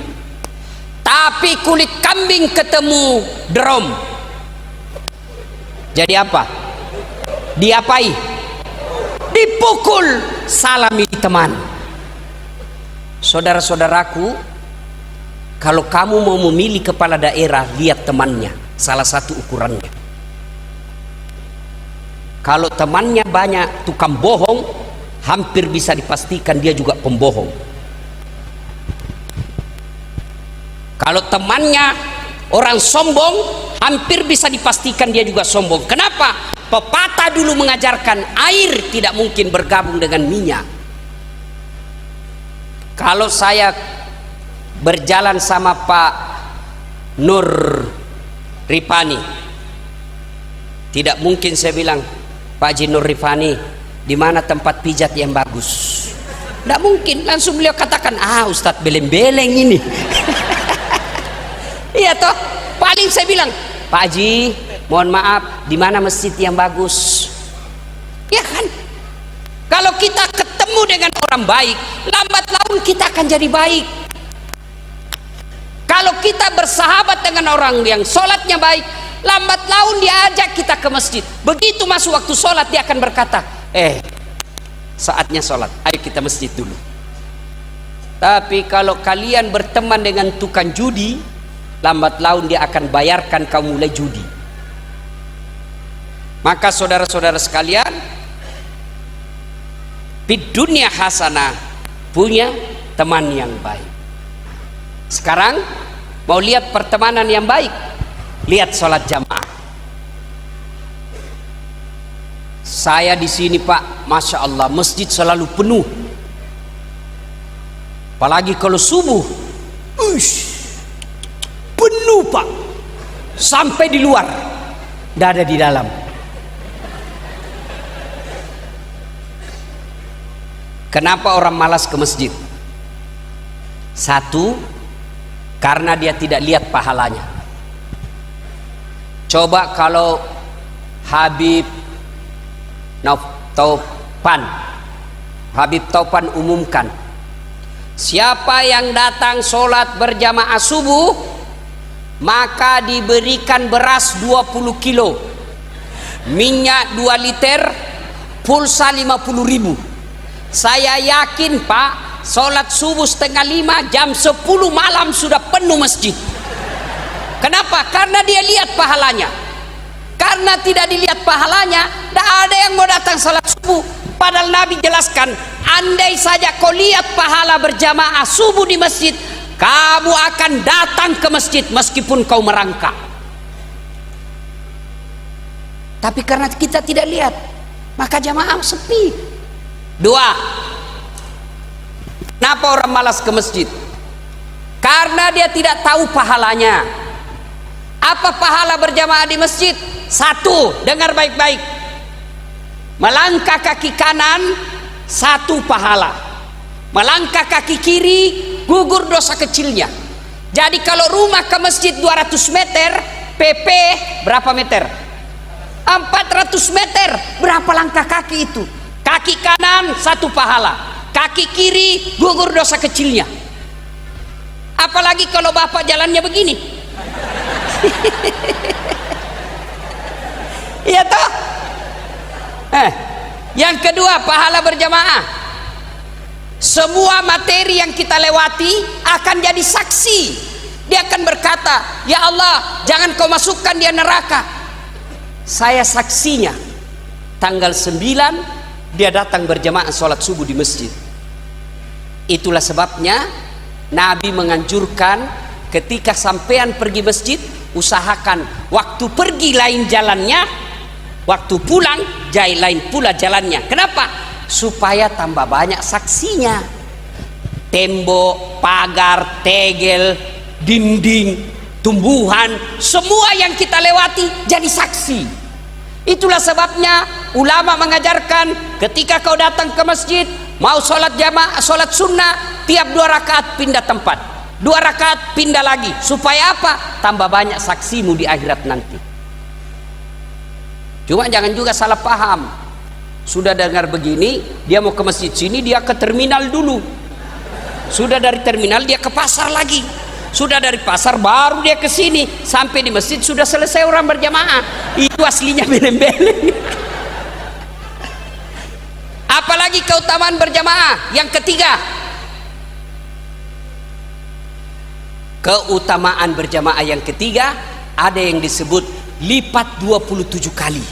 Tapi kulit kambing ketemu drum, jadi apa? Diapai? Dipukul, salami teman. Saudara-saudaraku, kalau kamu mau memilih kepala daerah, lihat temannya, salah satu ukurannya. Kalau temannya banyak tukang bohong, hampir bisa dipastikan dia juga pembohong. Kalau temannya orang sombong, hampir bisa dipastikan dia juga sombong. Kenapa? Pepatah dulu mengajarkan air tidak mungkin bergabung dengan minyak. Kalau saya berjalan sama Pak Nur Rifani, tidak mungkin saya bilang, Pak Haji Nur Rifani, di mana tempat pijat yang bagus? Tidak mungkin, langsung beliau katakan, Ustadz beleng-beleng ini. Iya toh, paling saya bilang, Pak Haji, mohon maaf, di mana masjid yang bagus? Ya kan? Kalau kita ketemu dengan orang baik, lambat laun kita akan jadi baik. Kalau kita bersahabat dengan orang yang sholatnya baik, lambat laun dia ajak kita ke masjid. Begitu masuk waktu sholat, dia akan berkata, saatnya sholat, ayo kita masjid dulu. Tapi kalau kalian berteman dengan tukang judi, lambat laun dia akan bayarkan kamu mulai judi. Maka saudara-saudara sekalian, di dunia hasanah, punya teman yang baik. Sekarang mau lihat pertemanan yang baik, lihat sholat jamaah. Saya di sini Pak, masya Allah, masjid selalu penuh. Apalagi kalau subuh, penuh Pak, sampai di luar, tidak ada di dalam. Kenapa orang malas ke masjid? Satu, karena dia tidak lihat pahalanya. Coba kalau Habib Taufan umumkan, siapa yang datang sholat berjamaah subuh, maka diberikan beras 20 kilo, minyak 2 liter, pulsa 50.000. Saya yakin Pak, sholat subuh 4:30, jam 10 malam sudah penuh masjid. Kenapa? Karena dia lihat pahalanya. Karena tidak dilihat pahalanya, tidak ada yang mau datang sholat subuh. Padahal Nabi jelaskan, andai saja kau lihat pahala berjamaah subuh di masjid, kamu akan datang ke masjid meskipun kau merangkak. Tapi karena kita tidak lihat, maka jamaah sepi. 2. Kenapa orang malas ke masjid? Karena dia tidak tahu pahalanya. Apa pahala berjamaah di masjid? 1, dengar baik-baik. Melangkah kaki kanan 1 pahala. Melangkah kaki kiri gugur dosa kecilnya. Jadi kalau rumah ke masjid 200 meter, PP berapa meter? 400 meter. Berapa langkah kaki itu? Kaki kanan 1 pahala, kaki kiri gugur dosa kecilnya. Apalagi kalau bapak jalannya begini. Iya toh? Yang kedua, pahala berjamaah. Semua materi yang kita lewati akan jadi saksi. Dia akan berkata, ya Allah, jangan kau masukkan dia neraka. Saya saksinya. Tanggal 9 dia datang berjamaah sholat subuh di masjid. Itulah sebabnya Nabi menganjurkan ketika sampean pergi masjid, usahakan waktu pergi lain jalannya, waktu pulang lain pula jalannya. Kenapa? Supaya tambah banyak saksinya. Tembok, pagar, tegel, dinding, tumbuhan, semua yang kita lewati jadi saksi. Itulah sebabnya ulama mengajarkan ketika kau datang ke masjid, mau sholat jamaah, sholat sunnah, tiap 2 rakaat pindah tempat, 2 rakaat pindah lagi. Supaya apa? Tambah banyak saksimu di akhirat nanti. Cuma jangan juga salah paham. Sudah dengar begini, dia mau ke masjid sini, dia ke terminal dulu. Sudah dari terminal dia ke pasar lagi. Sudah dari pasar baru dia ke sini. Sampai di masjid sudah selesai orang berjamaah. Itu aslinya beleng-beleng. Apalagi keutamaan berjamaah. Yang ketiga, keutamaan berjamaah yang ketiga ada yang disebut lipat 27 kali.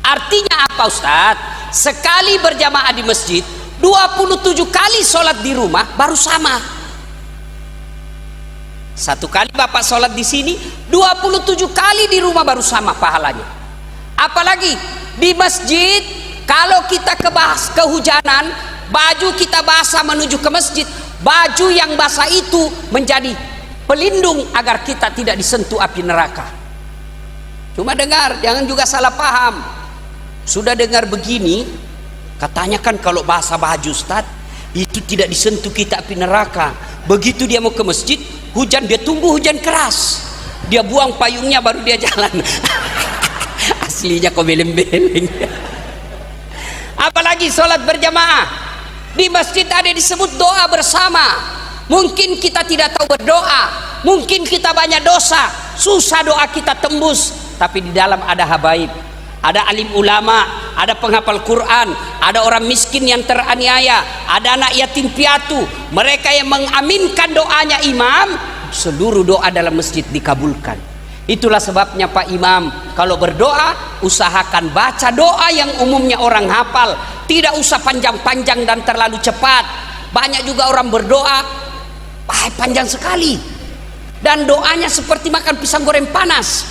Artinya apa Ustaz? Sekali berjamaah di masjid, 27 kali sholat di rumah baru sama. 1 kali Bapak sholat di sini, 27 kali di rumah baru sama pahalanya. Apalagi di masjid, kalau kita kehujanan, baju kita basah menuju ke masjid, baju yang basah itu menjadi pelindung agar kita tidak disentuh api neraka. Cuma dengar, jangan juga salah paham. Sudah dengar begini, katanya kan kalau basah baju Ustaz, itu tidak disentuh kita api neraka. Begitu dia mau ke masjid, hujan, dia tunggu hujan keras, dia buang payungnya baru dia jalan. Aslinya kok beleng-beleng. Apalagi sholat berjamaah di masjid ada disebut doa bersama. Mungkin kita tidak tahu berdoa, mungkin kita banyak dosa, susah doa kita tembus, tapi di dalam ada habaib, ada alim ulama, ada penghafal Quran, ada orang miskin yang teraniaya, ada anak yatim piatu. Mereka yang mengaminkan doanya imam, seluruh doa dalam masjid dikabulkan. Itulah sebabnya Pak Imam, kalau berdoa usahakan baca doa yang umumnya orang hafal, tidak usah panjang-panjang dan terlalu cepat. Banyak juga orang berdoa panjang sekali, dan doanya seperti makan pisang goreng panas.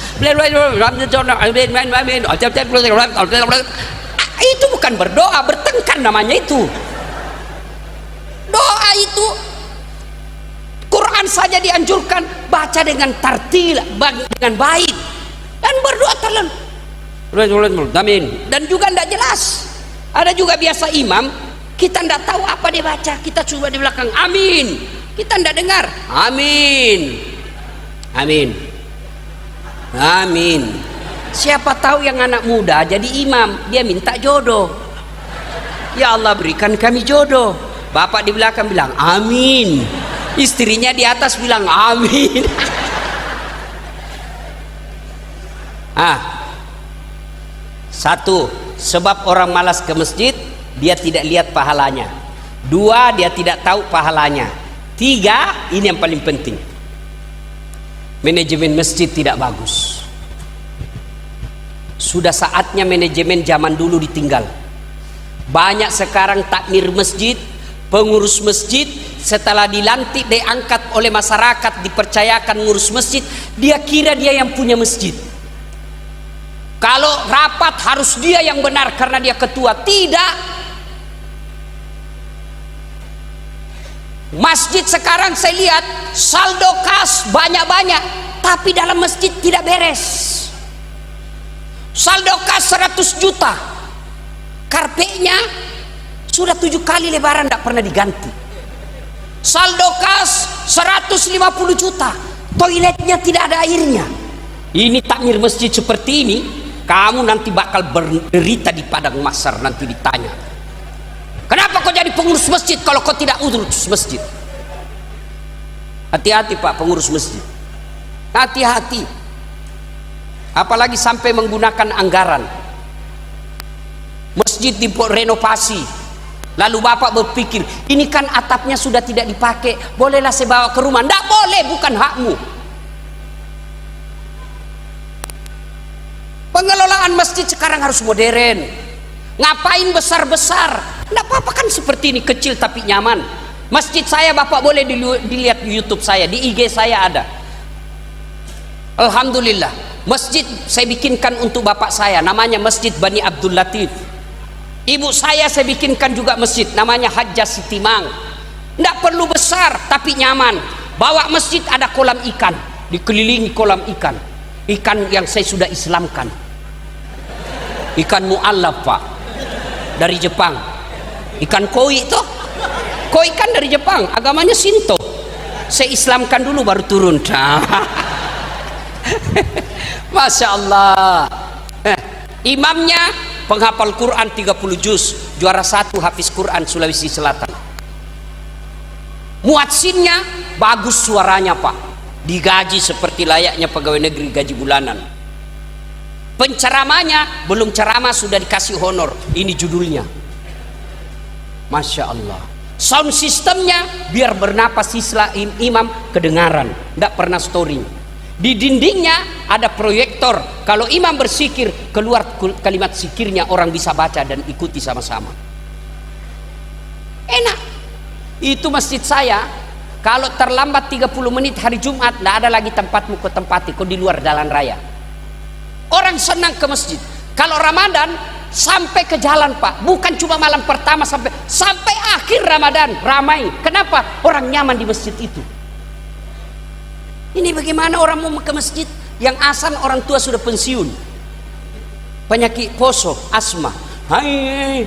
Itu bukan berdoa, bertengkar namanya itu. Doa itu Quran saja dianjurkan baca dengan tartil, dengan baik, dan berdoa terlalu amin. Dan juga tidak jelas. Ada juga biasa imam, kita tidak tahu apa dia baca, kita coba di belakang amin, kita tidak dengar amin, amin, amin. Siapa tahu yang anak muda jadi imam, dia minta jodoh. Ya Allah, berikan kami jodoh. Bapak di belakang bilang amin, istrinya di atas bilang amin. Sebab orang malas ke masjid, dia tidak lihat pahalanya. 2, dia tidak tahu pahalanya. 3, ini yang paling penting, manajemen masjid tidak bagus. Sudah saatnya manajemen zaman dulu ditinggal. Banyak sekarang takmir masjid, pengurus masjid, setelah dilantik, diangkat oleh masyarakat, dipercayakan ngurus masjid, dia kira dia yang punya masjid. Kalau rapat harus dia yang benar karena dia ketua. Tidak. Masjid sekarang saya lihat saldo kas banyak-banyak, tapi dalam masjid tidak beres. Saldo kas 100 juta, karpetnya sudah 7 kali lebaran tidak pernah diganti. Saldo kas 150 juta, toiletnya tidak ada airnya. Ini takmir masjid seperti ini, kamu nanti bakal berderita di padang mahsyar. Nanti ditanya, kenapa kau jadi pengurus masjid kalau kau tidak urus masjid? Hati-hati Pak pengurus masjid, hati-hati. Apalagi sampai menggunakan anggaran masjid direnovasi, lalu Bapak berpikir ini kan atapnya sudah tidak dipakai, bolehlah saya bawa ke rumah. Tidak boleh, bukan hakmu. Pengelolaan masjid sekarang harus modern. Ngapain besar-besar? Tidak apa-apa kan seperti ini, kecil tapi nyaman. Masjid saya Bapak boleh dilihat di YouTube saya, di IG saya ada. Alhamdulillah, masjid saya bikinkan untuk bapak saya, namanya Masjid Bani Abdul Latif. Ibu saya bikinkan juga masjid, namanya Hajjah Siti Mang. Tidak perlu besar tapi nyaman. Bawa masjid ada kolam ikan, dikelilingi kolam ikan. Ikan yang saya sudah Islamkan, ikan mu'allaf Pak, dari Jepang. Ikan koi itu, koi kan dari Jepang, agamanya Shinto. Saya Islamkan dulu baru turun. Masya Allah. Imamnya penghafal Quran 30 juz, juara 1 hafiz Quran Sulawesi Selatan. Muadzinnya bagus suaranya Pak, digaji seperti layaknya pegawai negeri gaji bulanan. Penceramanya belum ceramah sudah dikasih honor, ini judulnya. Masya Allah. Sound sistemnya biar bernapas sisla imam kedengaran, tidak pernah storing. Di dindingnya ada proyektor, kalau imam bersikir keluar kalimat sikirnya, orang bisa baca dan ikuti sama-sama. Enak. Itu masjid saya. Kalau terlambat 30 menit hari Jumat, tidak ada lagi tempatmu ke tempati, kau di luar jalan raya. Orang senang ke masjid. Kalau Ramadan sampai ke jalan Pak, bukan cuma malam pertama, sampai akhir Ramadan ramai. Kenapa? Orang nyaman di masjid itu. Ini bagaimana orang mau ke masjid yang asan orang tua sudah pensiun, penyakit poso, asma. Hai,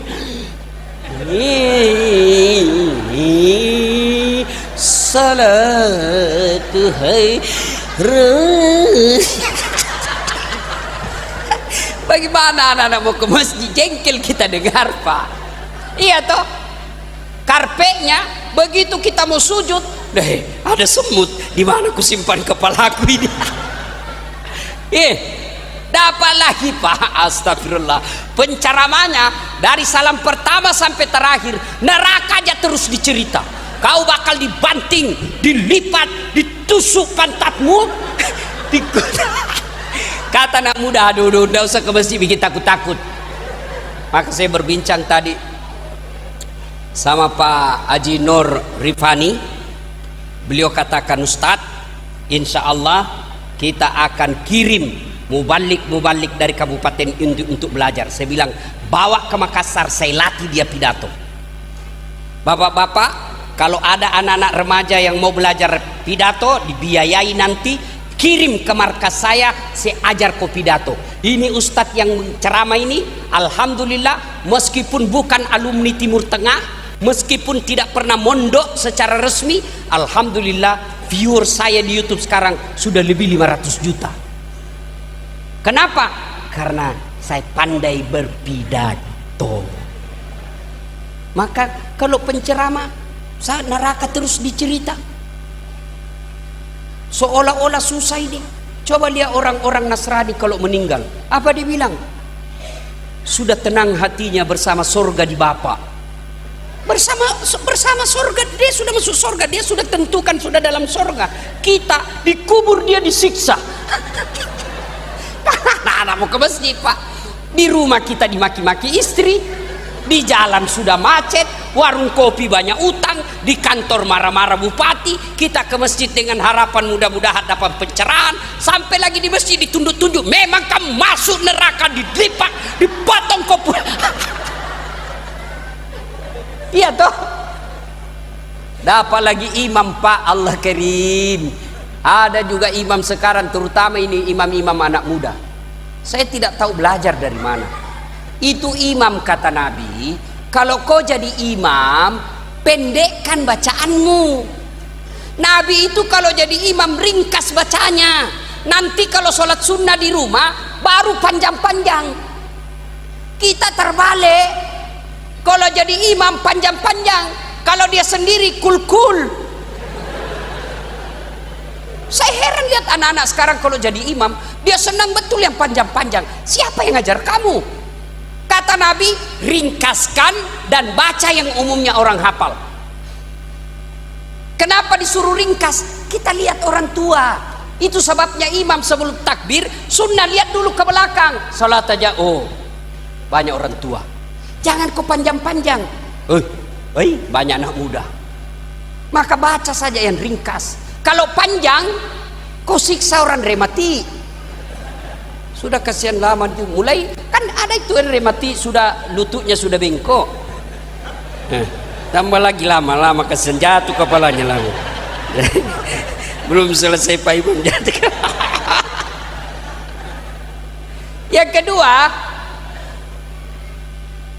salatu hai. Bagaimana anak-anak mau ke masjid? Jengkel kita dengar Pak. Iya toh. Karpetnya begitu kita mau sujud, ada semut. Di mana ku simpan kepalaku ini? Dapat lagi Pak. Astagfirullah. Penceramanya dari salam pertama sampai terakhir neraka aja terus dicerita. Kau bakal dibanting, dilipat, ditusuk pantatmu. Kata anak muda, aduh, tidak usah ke masjid bikin takut-takut. Maka saya berbincang tadi sama Pak Haji Nur Rifani. Beliau katakan, Ustadz, insya Allah kita akan kirim mubalik dari kabupaten untuk belajar. Saya bilang, bawa ke Makassar, saya latih dia pidato. Bapak-bapak, kalau ada anak-anak remaja yang mau belajar pidato, dibiayai nanti, kirim ke markas saya ajar kau pidato. Ini Ustadz yang ceramah ini, alhamdulillah, meskipun bukan alumni Timur Tengah, meskipun tidak pernah mondok secara resmi, alhamdulillah viewer saya di YouTube sekarang sudah lebih 500 juta. Kenapa? Karena saya pandai berpidato. Maka kalau penceramah, saat neraka terus dicerita, seolah-olah susah ini. Coba lihat orang-orang Nasrani kalau meninggal, apa dia bilang? sudah tenang hatinya bersama surga di Bapa. Bersama surga, dia sudah masuk surga, dia sudah tentukan sudah dalam surga. Kita dikubur, dia disiksa. Anak-anak mau ke masjid, Pak. Di rumah kita dimaki-maki istri, di jalan sudah macet, warung kopi banyak utang, di kantor marah-marah bupati. Kita ke masjid dengan harapan mudah-mudahan dapat pencerahan, sampai lagi di masjid ditunduk-tunduk, memang kamu masuk neraka, dilipat, dipotong kopi. Iya toh. Dapat lagi imam, Pak, Allah Karim. Ada juga imam sekarang, terutama ini imam-imam anak muda. Saya tidak tahu belajar dari mana. Itu imam, kata Nabi, kalau kau jadi imam, pendekkan bacaanmu. Nabi itu kalau jadi imam ringkas bacanya. Nanti kalau sholat sunnah di rumah baru panjang-panjang. Kita terbalik. Kalau jadi imam panjang-panjang, kalau dia sendiri kul-kul. Saya heran lihat anak-anak sekarang kalau jadi imam, dia senang betul yang panjang-panjang. Siapa yang ngajar kamu? Kata Nabi, ringkaskan dan baca yang umumnya orang hafal. Kenapa disuruh ringkas? Kita lihat orang tua. Itu sebabnya imam sebelum takbir sunnah lihat dulu ke belakang. Salat aja, oh banyak orang tua. Jangan kau panjang-panjang. Banyak anak muda. Maka baca saja yang ringkas. Kalau panjang, kau siksa orang remati. Sudah kasihan lama itu. Mulai kan ada itu yang remati sudah lututnya sudah bengkok. Tambah lagi lama-lama kasihan jatuh kepalanya lama. Belum selesai Pak Imam jatuh. Yang kedua,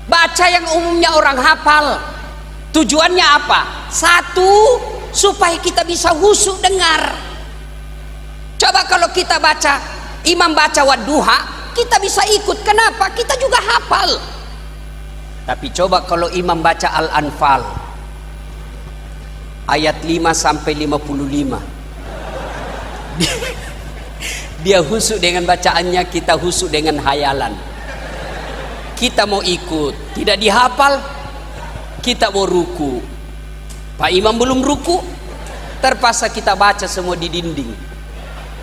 baca yang umumnya orang hafal. Tujuannya apa? Satu, supaya kita bisa khusyuk dengar. Coba kalau kita baca, imam baca wadduha, kita bisa ikut. Kenapa? Kita juga hafal. Tapi coba kalau imam baca Al-Anfal ayat 5 sampai 55. Dia khusyuk dengan bacaannya, kita khusyuk dengan hayalan. Kita mau ikut, tidak dihafal, kita mau ruku. Pak Imam belum ruku, terpaksa kita baca semua di dinding.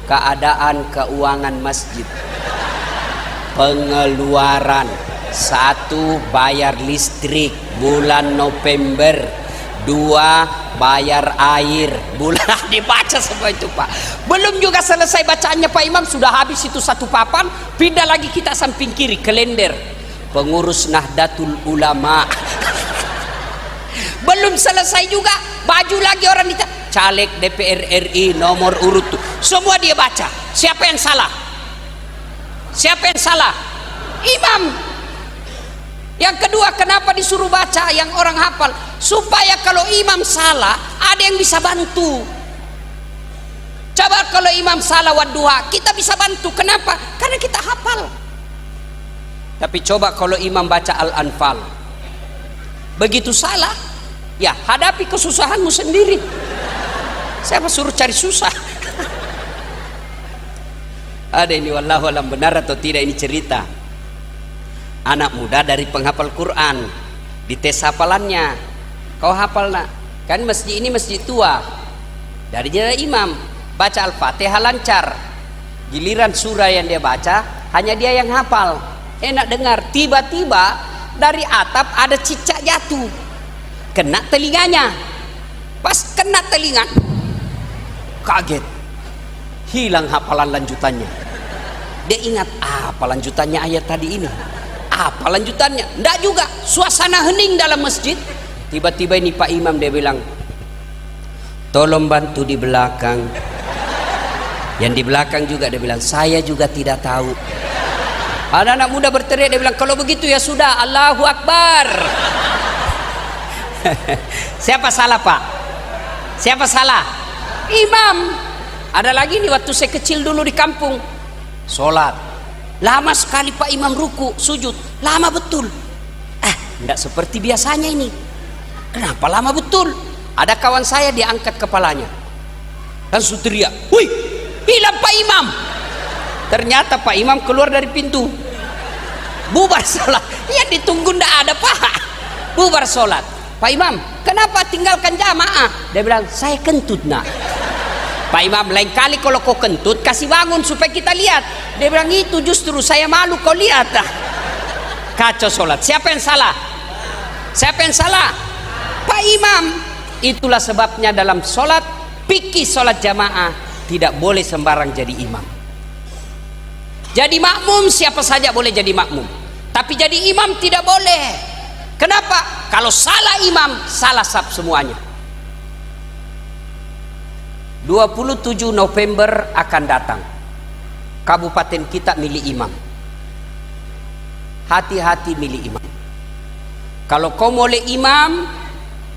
Keadaan keuangan masjid, pengeluaran, 1 bayar listrik bulan November, 2 bayar air bulan. Dibaca semua itu, Pak. Belum juga selesai bacaannya Pak Imam sudah habis itu 1 papan. Pindah lagi kita samping kiri kalender, pengurus Nahdlatul Ulama. Belum selesai juga, baju lagi orang itu caleg DPR RI nomor urut tuh. Semua dia baca. Siapa yang salah? Siapa yang salah? Imam. Yang kedua, kenapa disuruh baca yang orang hafal? Supaya kalau imam salah, ada yang bisa bantu. Coba kalau imam salah wadduha, kita bisa bantu. Kenapa? Karena kita hafal. Tapi coba kalau imam baca Al-Anfal, begitu salah, ya hadapi kesusahanmu sendiri. Siapa suruh cari susah? Ada ini wallahu alam benar atau tidak ini cerita. Anak muda dari penghafal Quran, dites hafalannya. Kau hafal nak? Kan masjid ini masjid tua. Dari jalan imam, baca Al-Fatihah lancar. Giliran surah yang dia baca, hanya dia yang hafal. Enak dengar. Tiba-tiba dari atap ada cicak jatuh, kena telinganya. Pas kena telinga, kaget, hilang hafalan lanjutannya. Dia ingat, apa lanjutannya ayat tadi ini? Apa lanjutannya? Enggak juga. Suasana hening dalam masjid. Tiba-tiba ini Pak Imam dia bilang, tolong bantu di belakang. Yang di belakang juga dia bilang, saya juga tidak tahu. Ada anak muda berteriak, dia bilang, kalau begitu ya sudah, Allahu Akbar. Siapa salah, Pak? Siapa salah? Imam. Ada lagi nih, waktu saya kecil dulu di kampung, sholat lama sekali Pak Imam ruku sujud, lama betul. Tidak seperti biasanya ini. Kenapa lama betul? Ada kawan saya diangkat kepalanya, langsung teriak, wih, hilang Pak Imam. Ternyata Pak Imam keluar dari pintu. bubar sholat. Ya ditunggu ndak ada Pak. Bubar sholat. Pak Imam, kenapa tinggalkan jamaah? Dia bilang, saya kentut nak. Pak Imam, lain kali kalau kau kentut kasih bangun supaya kita lihat. Dia bilang, itu justru saya malu kau lihat. Kacau sholat. Siapa yang salah? Siapa yang salah? Pak Imam. Itulah sebabnya dalam sholat, fikih sholat jamaah tidak boleh sembarang jadi imam. Jadi makmum siapa saja boleh jadi makmum, tapi jadi imam tidak boleh. Kenapa? Kalau salah imam, salah sab semuanya. 27 November akan datang. Kabupaten kita milih imam. Hati-hati milih imam. Kalau kau mau milih imam,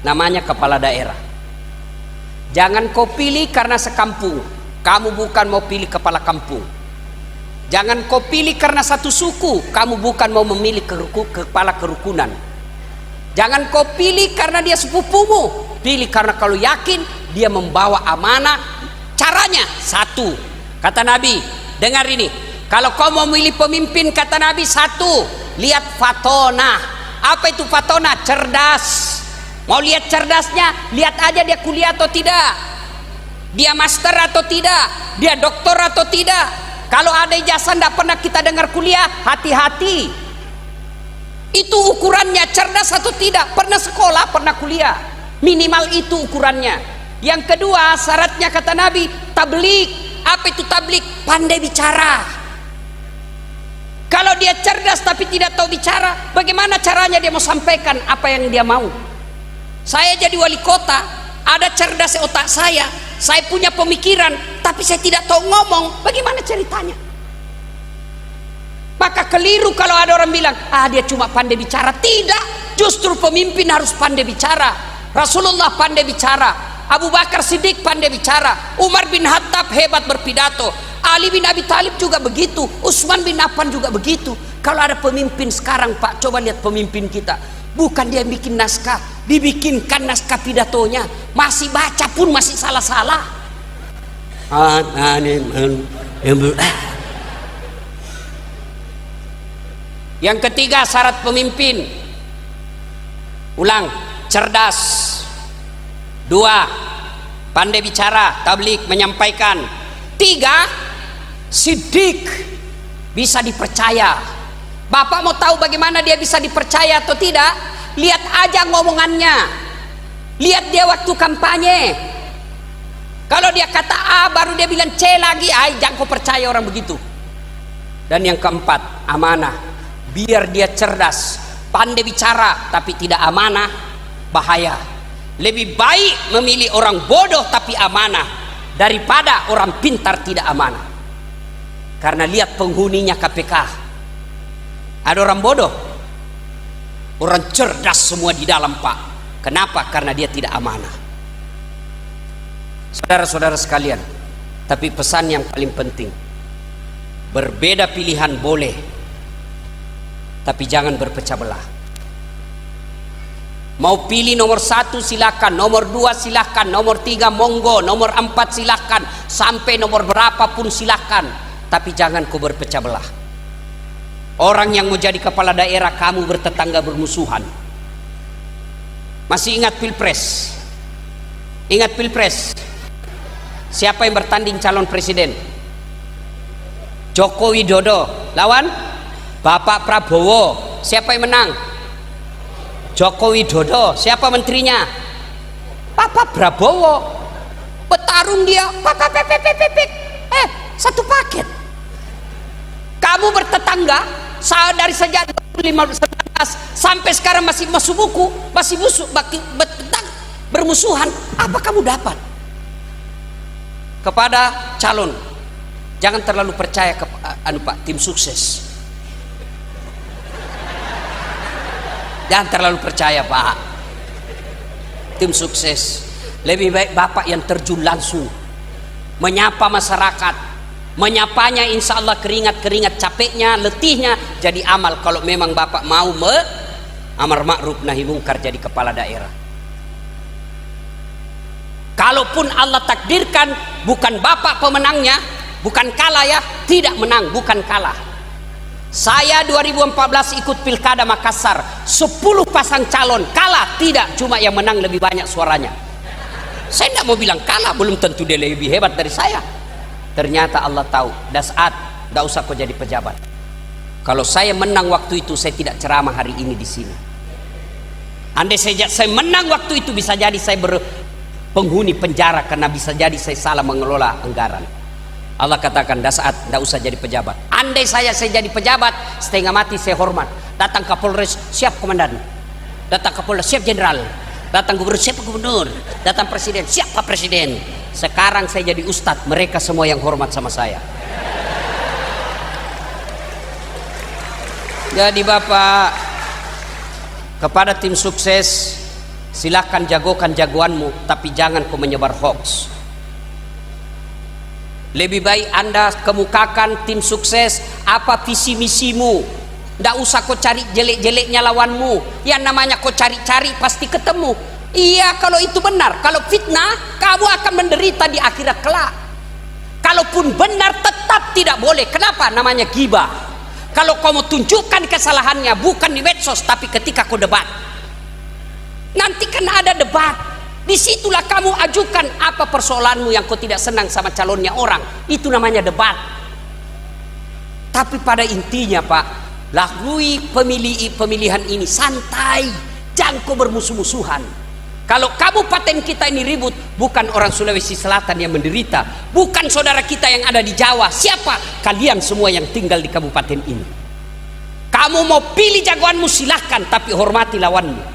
namanya kepala daerah. Jangan kau pilih karena sekampung. Kamu bukan mau pilih kepala kampung. Jangan kau pilih karena satu suku. Kamu bukan mau memilih kepala kerukunan. Jangan kau pilih karena dia sepupumu. Pilih karena kalau yakin dia membawa amanah. Caranya satu, kata Nabi, dengar ini, kalau kau mau memilih pemimpin, kata Nabi, satu, lihat fatona. Apa itu fatona? Cerdas. Mau lihat cerdasnya, lihat aja dia kuliah atau tidak, dia master atau tidak, dia doktor atau tidak. Kalau ada ijazah tidak pernah kita dengar kuliah, hati-hati. Itu ukurannya, cerdas atau tidak, pernah sekolah, pernah kuliah. Minimal itu ukurannya. Yang kedua syaratnya, kata Nabi, tablik. Apa itu tablik? Pandai bicara. Kalau dia cerdas tapi tidak tahu bicara, bagaimana caranya dia mau sampaikan apa yang dia mau? Saya jadi wali kota, ada cerdas otak saya punya pemikiran, tapi saya tidak tahu ngomong, bagaimana ceritanya? Maka keliru kalau ada orang bilang, dia cuma pandai bicara. Tidak, justru pemimpin harus pandai bicara. Rasulullah pandai bicara, Abu Bakar Siddiq pandai bicara, Umar bin Khattab hebat berpidato, Ali bin Abi Thalib juga begitu, Utsman bin Affan juga begitu. Kalau ada pemimpin sekarang Pak, coba lihat pemimpin kita, bukan dia bikin naskah, dibikinkan naskah pidatonya, masih baca pun masih salah-salah. Yang ketiga syarat pemimpin, ulang, cerdas. Dua, pandai bicara, tablik, menyampaikan. Tiga, sidik, bisa dipercaya. Bapak mau tahu bagaimana dia bisa dipercaya atau tidak? Lihat aja ngomongannya, lihat dia waktu kampanye. Kalau dia kata A baru dia bilang C lagi, jangan kau percaya orang begitu. Dan yang keempat, amanah. Biar dia cerdas, pandai bicara tapi tidak amanah, bahaya. Lebih baik memilih orang bodoh tapi amanah daripada orang pintar tidak amanah. Karena lihat penghuninya KPK, ada orang bodoh, orang cerdas semua di dalam Pak. Kenapa? Karena dia tidak amanah. Saudara-saudara sekalian, tapi pesan yang paling penting, berbeda pilihan boleh, tapi jangan berpecah belah. Mau pilih nomor 1 silakan, nomor 2 silakan, nomor 3 monggo, nomor 4 silakan, sampai nomor berapapun silakan, tapi jangan kau berpecah belah. Orang yang mau jadi kepala daerah kamu bertetangga bermusuhan. Masih ingat Pilpres? Ingat Pilpres? Siapa yang bertanding calon presiden? Joko Widodo lawan Bapak Prabowo. Siapa yang menang? Joko Widodo. Siapa menterinya? Bapak Prabowo. Bertarung dia, satu paket. Kamu bertetangga dari sejak 2015 sampai sekarang masih masuk buku, masih bermusuhan. Apa kamu dapat? Kepada calon, jangan terlalu percaya ke Pak, tim sukses. Jangan terlalu percaya Pak, tim sukses. Lebih baik Bapak yang terjun langsung menyapa masyarakat. Menyapanya insya Allah keringat-keringat, capeknya, letihnya jadi amal. Kalau memang Bapak mau amar ma'ruf nahi mungkar jadi kepala daerah. Kalaupun Allah takdirkan bukan Bapak pemenangnya, bukan kalah ya, tidak menang, bukan kalah. Saya 2014 ikut Pilkada Makassar, 10 pasang calon kalah, tidak, cuma yang menang lebih banyak suaranya. Saya tidak mau bilang kalah, belum tentu dia lebih hebat dari saya. Ternyata Allah tahu, Dasat, tidak usah kau jadi pejabat. Kalau saya menang waktu itu, saya tidak ceramah hari ini di sini. Andai saya menang waktu itu, bisa jadi saya berpenghuni penjara, karena bisa jadi saya salah mengelola anggaran. Allah katakan, Dasat, tidak usah jadi pejabat. Andai saya jadi pejabat, setengah mati saya hormat. Datang Kapolres, siap komandan. Datang Kapolres, siap jenderal. Datang gubernur, siap gubernur. Datang presiden, siap pak presiden. Sekarang saya jadi ustadz, mereka semua yang hormat sama saya. Jadi Bapak, kepada tim sukses, silahkan jagokan jagoanmu, tapi jangan kau menyebar hoax. Lebih baik Anda kemukakan tim sukses, apa visi misimu. Tidak usah kau cari jelek-jeleknya lawanmu. Yang namanya kau cari-cari pasti ketemu. Iya, kalau itu benar. Kalau fitnah, kamu akan menderita di akhirat kelak. Kalaupun benar, tetap tidak boleh. Kenapa? Namanya ghibah. Kalau kamu tunjukkan kesalahannya bukan di medsos, tapi ketika kau debat. Nanti kan ada debat. Disitulah kamu ajukan apa persoalanmu yang kau tidak senang sama calonnya orang. Itu namanya debat. Tapi pada intinya Pak, lalui pemilihan ini santai, jangan kau bermusuh-musuhan. Kalau kabupaten kita ini ribut, bukan orang Sulawesi Selatan yang menderita, bukan saudara kita yang ada di Jawa. Siapa? Kalian semua yang tinggal di kabupaten ini. Kamu mau pilih jagoanmu silahkan, tapi hormati lawanmu.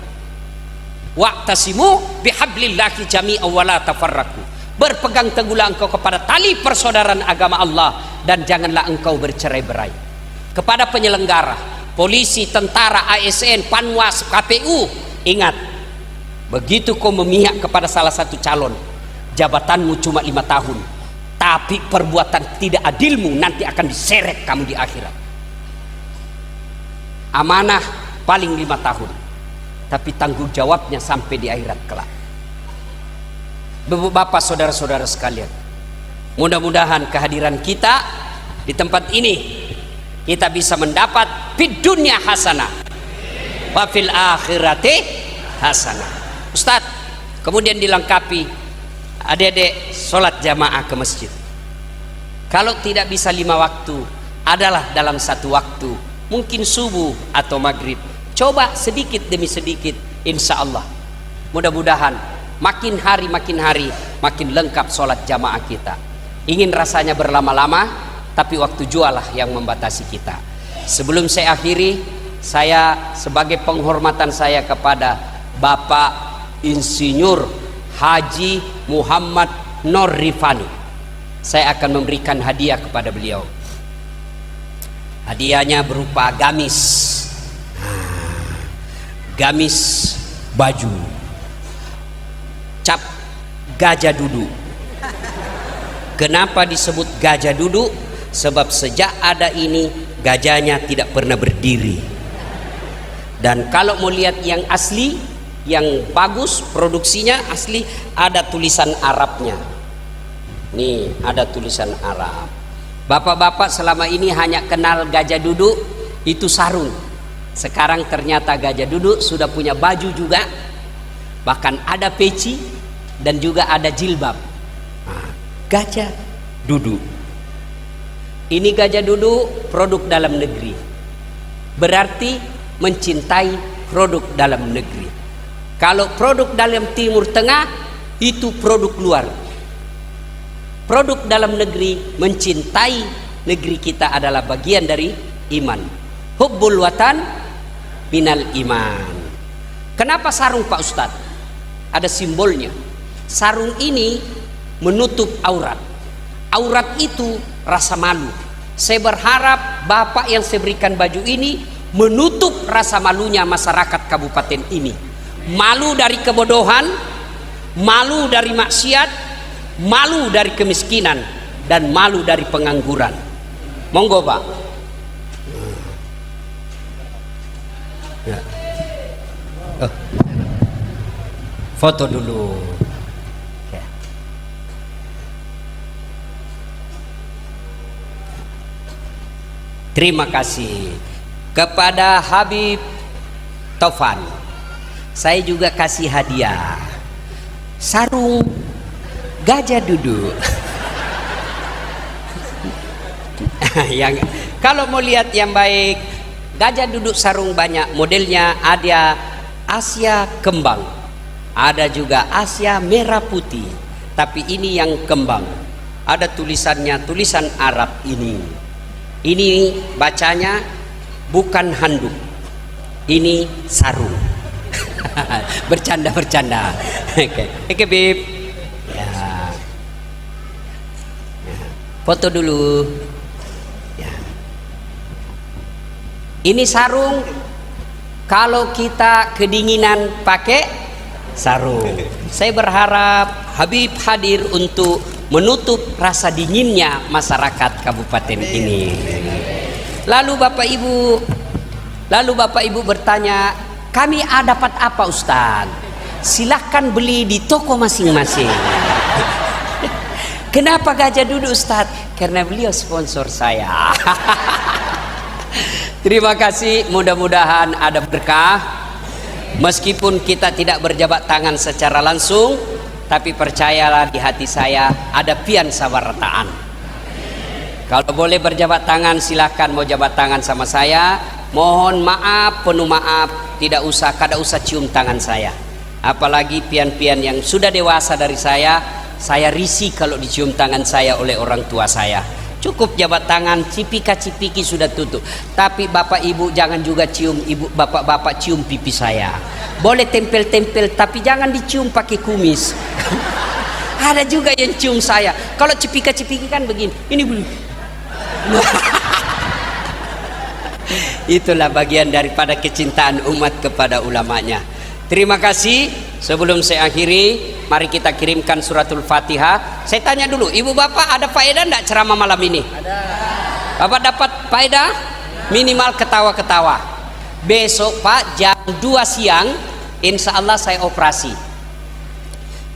Wa'tasimu bihablillahi jami'an wa la tafarraqu. Berpegang teguhlah engkau kepada tali persaudaraan agama Allah, dan janganlah engkau bercerai-berai. Kepada penyelenggara, polisi, tentara, ASN, Panwas, KPU, ingat, begitu kau memihak kepada salah satu calon, jabatanmu cuma 5 tahun, tapi perbuatan tidak adilmu nanti akan diseret kamu di akhirat. Amanah paling 5 tahun, tapi tanggung jawabnya sampai di akhirat kelak. Bapak, saudara-saudara sekalian, mudah-mudahan kehadiran kita di tempat ini, kita bisa mendapat fid dunya hasanah wa fil akhirati hasanah. Ustaz, kemudian dilengkapi adik-adik sholat jamaah ke masjid. Kalau tidak bisa 5 waktu, adalah dalam 1 waktu, mungkin subuh atau maghrib. Coba sedikit demi sedikit, insya Allah. Mudah-mudahan makin hari makin lengkap sholat jamaah kita. Ingin rasanya berlama-lama, tapi waktu jualah yang membatasi kita. Sebelum saya akhiri, saya sebagai penghormatan saya kepada Bapak Insinyur Haji Muhammad Nur Rifani, saya akan memberikan hadiah kepada beliau. Hadiahnya berupa gamis baju cap gajah duduk. Kenapa disebut gajah duduk? Sebab sejak ada ini gajahnya tidak pernah berdiri. Dan kalau mau lihat yang asli, yang bagus, produksinya asli, ada tulisan Arabnya. Nih, ada tulisan Arab. Bapak-bapak selama ini hanya kenal gajah duduk itu sarung. Sekarang ternyata gajah duduk sudah punya baju juga, bahkan ada peci dan juga ada jilbab. Nah, gajah duduk. Ini gajah duduk produk dalam negeri, berarti mencintai produk dalam negeri. Kalau produk dalam Timur Tengah itu produk luar. Produk dalam negeri, mencintai negeri kita adalah bagian dari iman. Hubbul watan minal iman. Kenapa sarung Pak Ustadz? Ada simbolnya. Sarung ini menutup aurat. Aurat itu rasa malu. Saya berharap Bapak yang saya berikan baju ini menutup rasa malunya masyarakat kabupaten ini. Malu dari kebodohan, malu dari maksiat, malu dari kemiskinan, dan malu dari pengangguran. Monggo Pak. Ya. Foto dulu. Ya. Terima kasih kepada Habib Taufan. Saya juga kasih hadiah sarung gajah duduk. Yang kalau mau lihat yang baik, gajah duduk sarung banyak modelnya, ada Asia kembang, ada juga Asia merah putih, tapi ini yang kembang. Ada tulisannya, tulisan Arab ini. Ini bacanya bukan handuk, ini sarung. Bercanda. Oke, Bib. Ya. Foto dulu. Ya. Ini sarung. Kalau kita kedinginan pakai sarung. Saya berharap Habib hadir untuk menutup rasa dinginnya masyarakat kabupaten ini. Lalu Bapak Ibu bertanya, kami dapat apa Ustaz? Silahkan beli di toko masing-masing. Kenapa gajah duduk Ustaz? Karena beliau sponsor saya. Terima kasih, mudah-mudahan ada berkah. Meskipun kita tidak berjabat tangan secara langsung, tapi percayalah di hati saya ada pian sawartaan. Kalau boleh berjabat tangan silahkan, mau jabat tangan sama saya. Mohon maaf, penuh maaf, kada usah cium tangan saya. Apalagi pian-pian yang sudah dewasa dari saya risih kalau dicium tangan saya oleh orang tua saya. Cukup jabat tangan, cipika-cipiki sudah tutup. Tapi Bapak Ibu jangan juga cium, Bapak cium pipi saya. Boleh tempel-tempel, tapi jangan dicium pakai kumis. Ada juga yang cium saya. Kalau cipika-cipiki kan begini, ini belum. Itulah bagian daripada kecintaan umat kepada ulamanya. Terima kasih. Sebelum saya akhiri, mari kita kirimkan suratul Fatihah. Saya tanya dulu, Ibu Bapak ada faedah enggak ceramah malam ini? Ada. Bapak dapat faedah? Minimal ketawa-ketawa. Besok Pak jam 2 siang insya Allah saya operasi.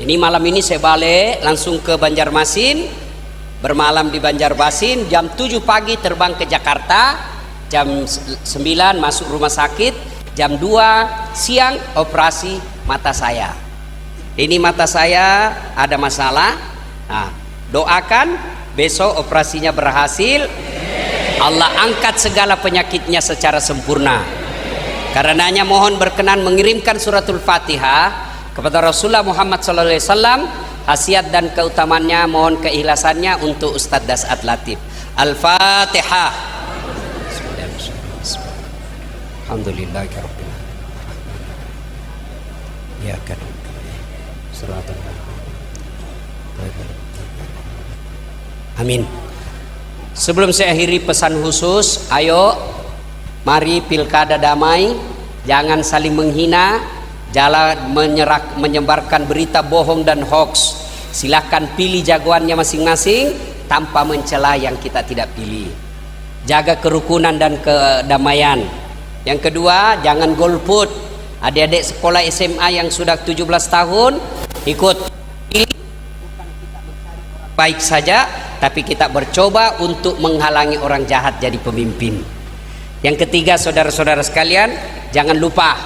Ini malam ini saya balik langsung ke Banjarmasin, bermalam di Banjarmasin, jam 7 pagi terbang ke Jakarta, jam 9 masuk rumah sakit, jam 2 siang operasi mata saya. Ini mata saya ada masalah. Nah, doakan besok operasinya berhasil, Allah angkat segala penyakitnya secara sempurna. Karenanya mohon berkenan mengirimkan suratul Fatihah kepada Rasulullah Muhammad SAW. Khasiat dan keutamannya mohon keikhlasannya untuk Ustadz Das'at Latif. Al-Fatihah. Alhamdulillahirabbil alamin. Ya kan. Amin. Sebelum saya akhiri pesan khusus, ayo mari pilkada damai, jangan saling menghina, jangan menyebarkan berita bohong dan hoax. Silahkan pilih jagoannya masing-masing tanpa mencela yang kita tidak pilih. Jaga kerukunan dan kedamaian. Yang kedua, jangan golput. Adik-adik sekolah SMA yang sudah 17 tahun ikut pilih, bukan kita mencari orang baik saja, tapi kita bercoba untuk menghalangi orang jahat jadi pemimpin. Yang ketiga, saudara-saudara sekalian, jangan lupa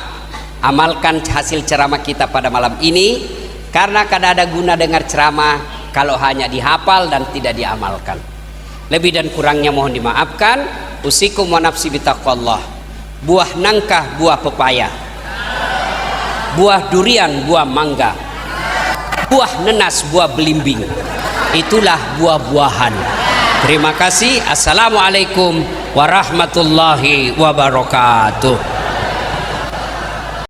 amalkan hasil ceramah kita pada malam ini, karena kadang ada guna dengar ceramah kalau hanya dihafal dan tidak diamalkan. Lebih dan kurangnya mohon dimaafkan. Usikum wa nafsi bitaqwallah. Buah nangka, buah pepaya, buah durian, buah mangga, buah nenas, buah belimbing, itulah buah-buahan. Terima kasih. Assalamualaikum warahmatullahi wabarakatuh.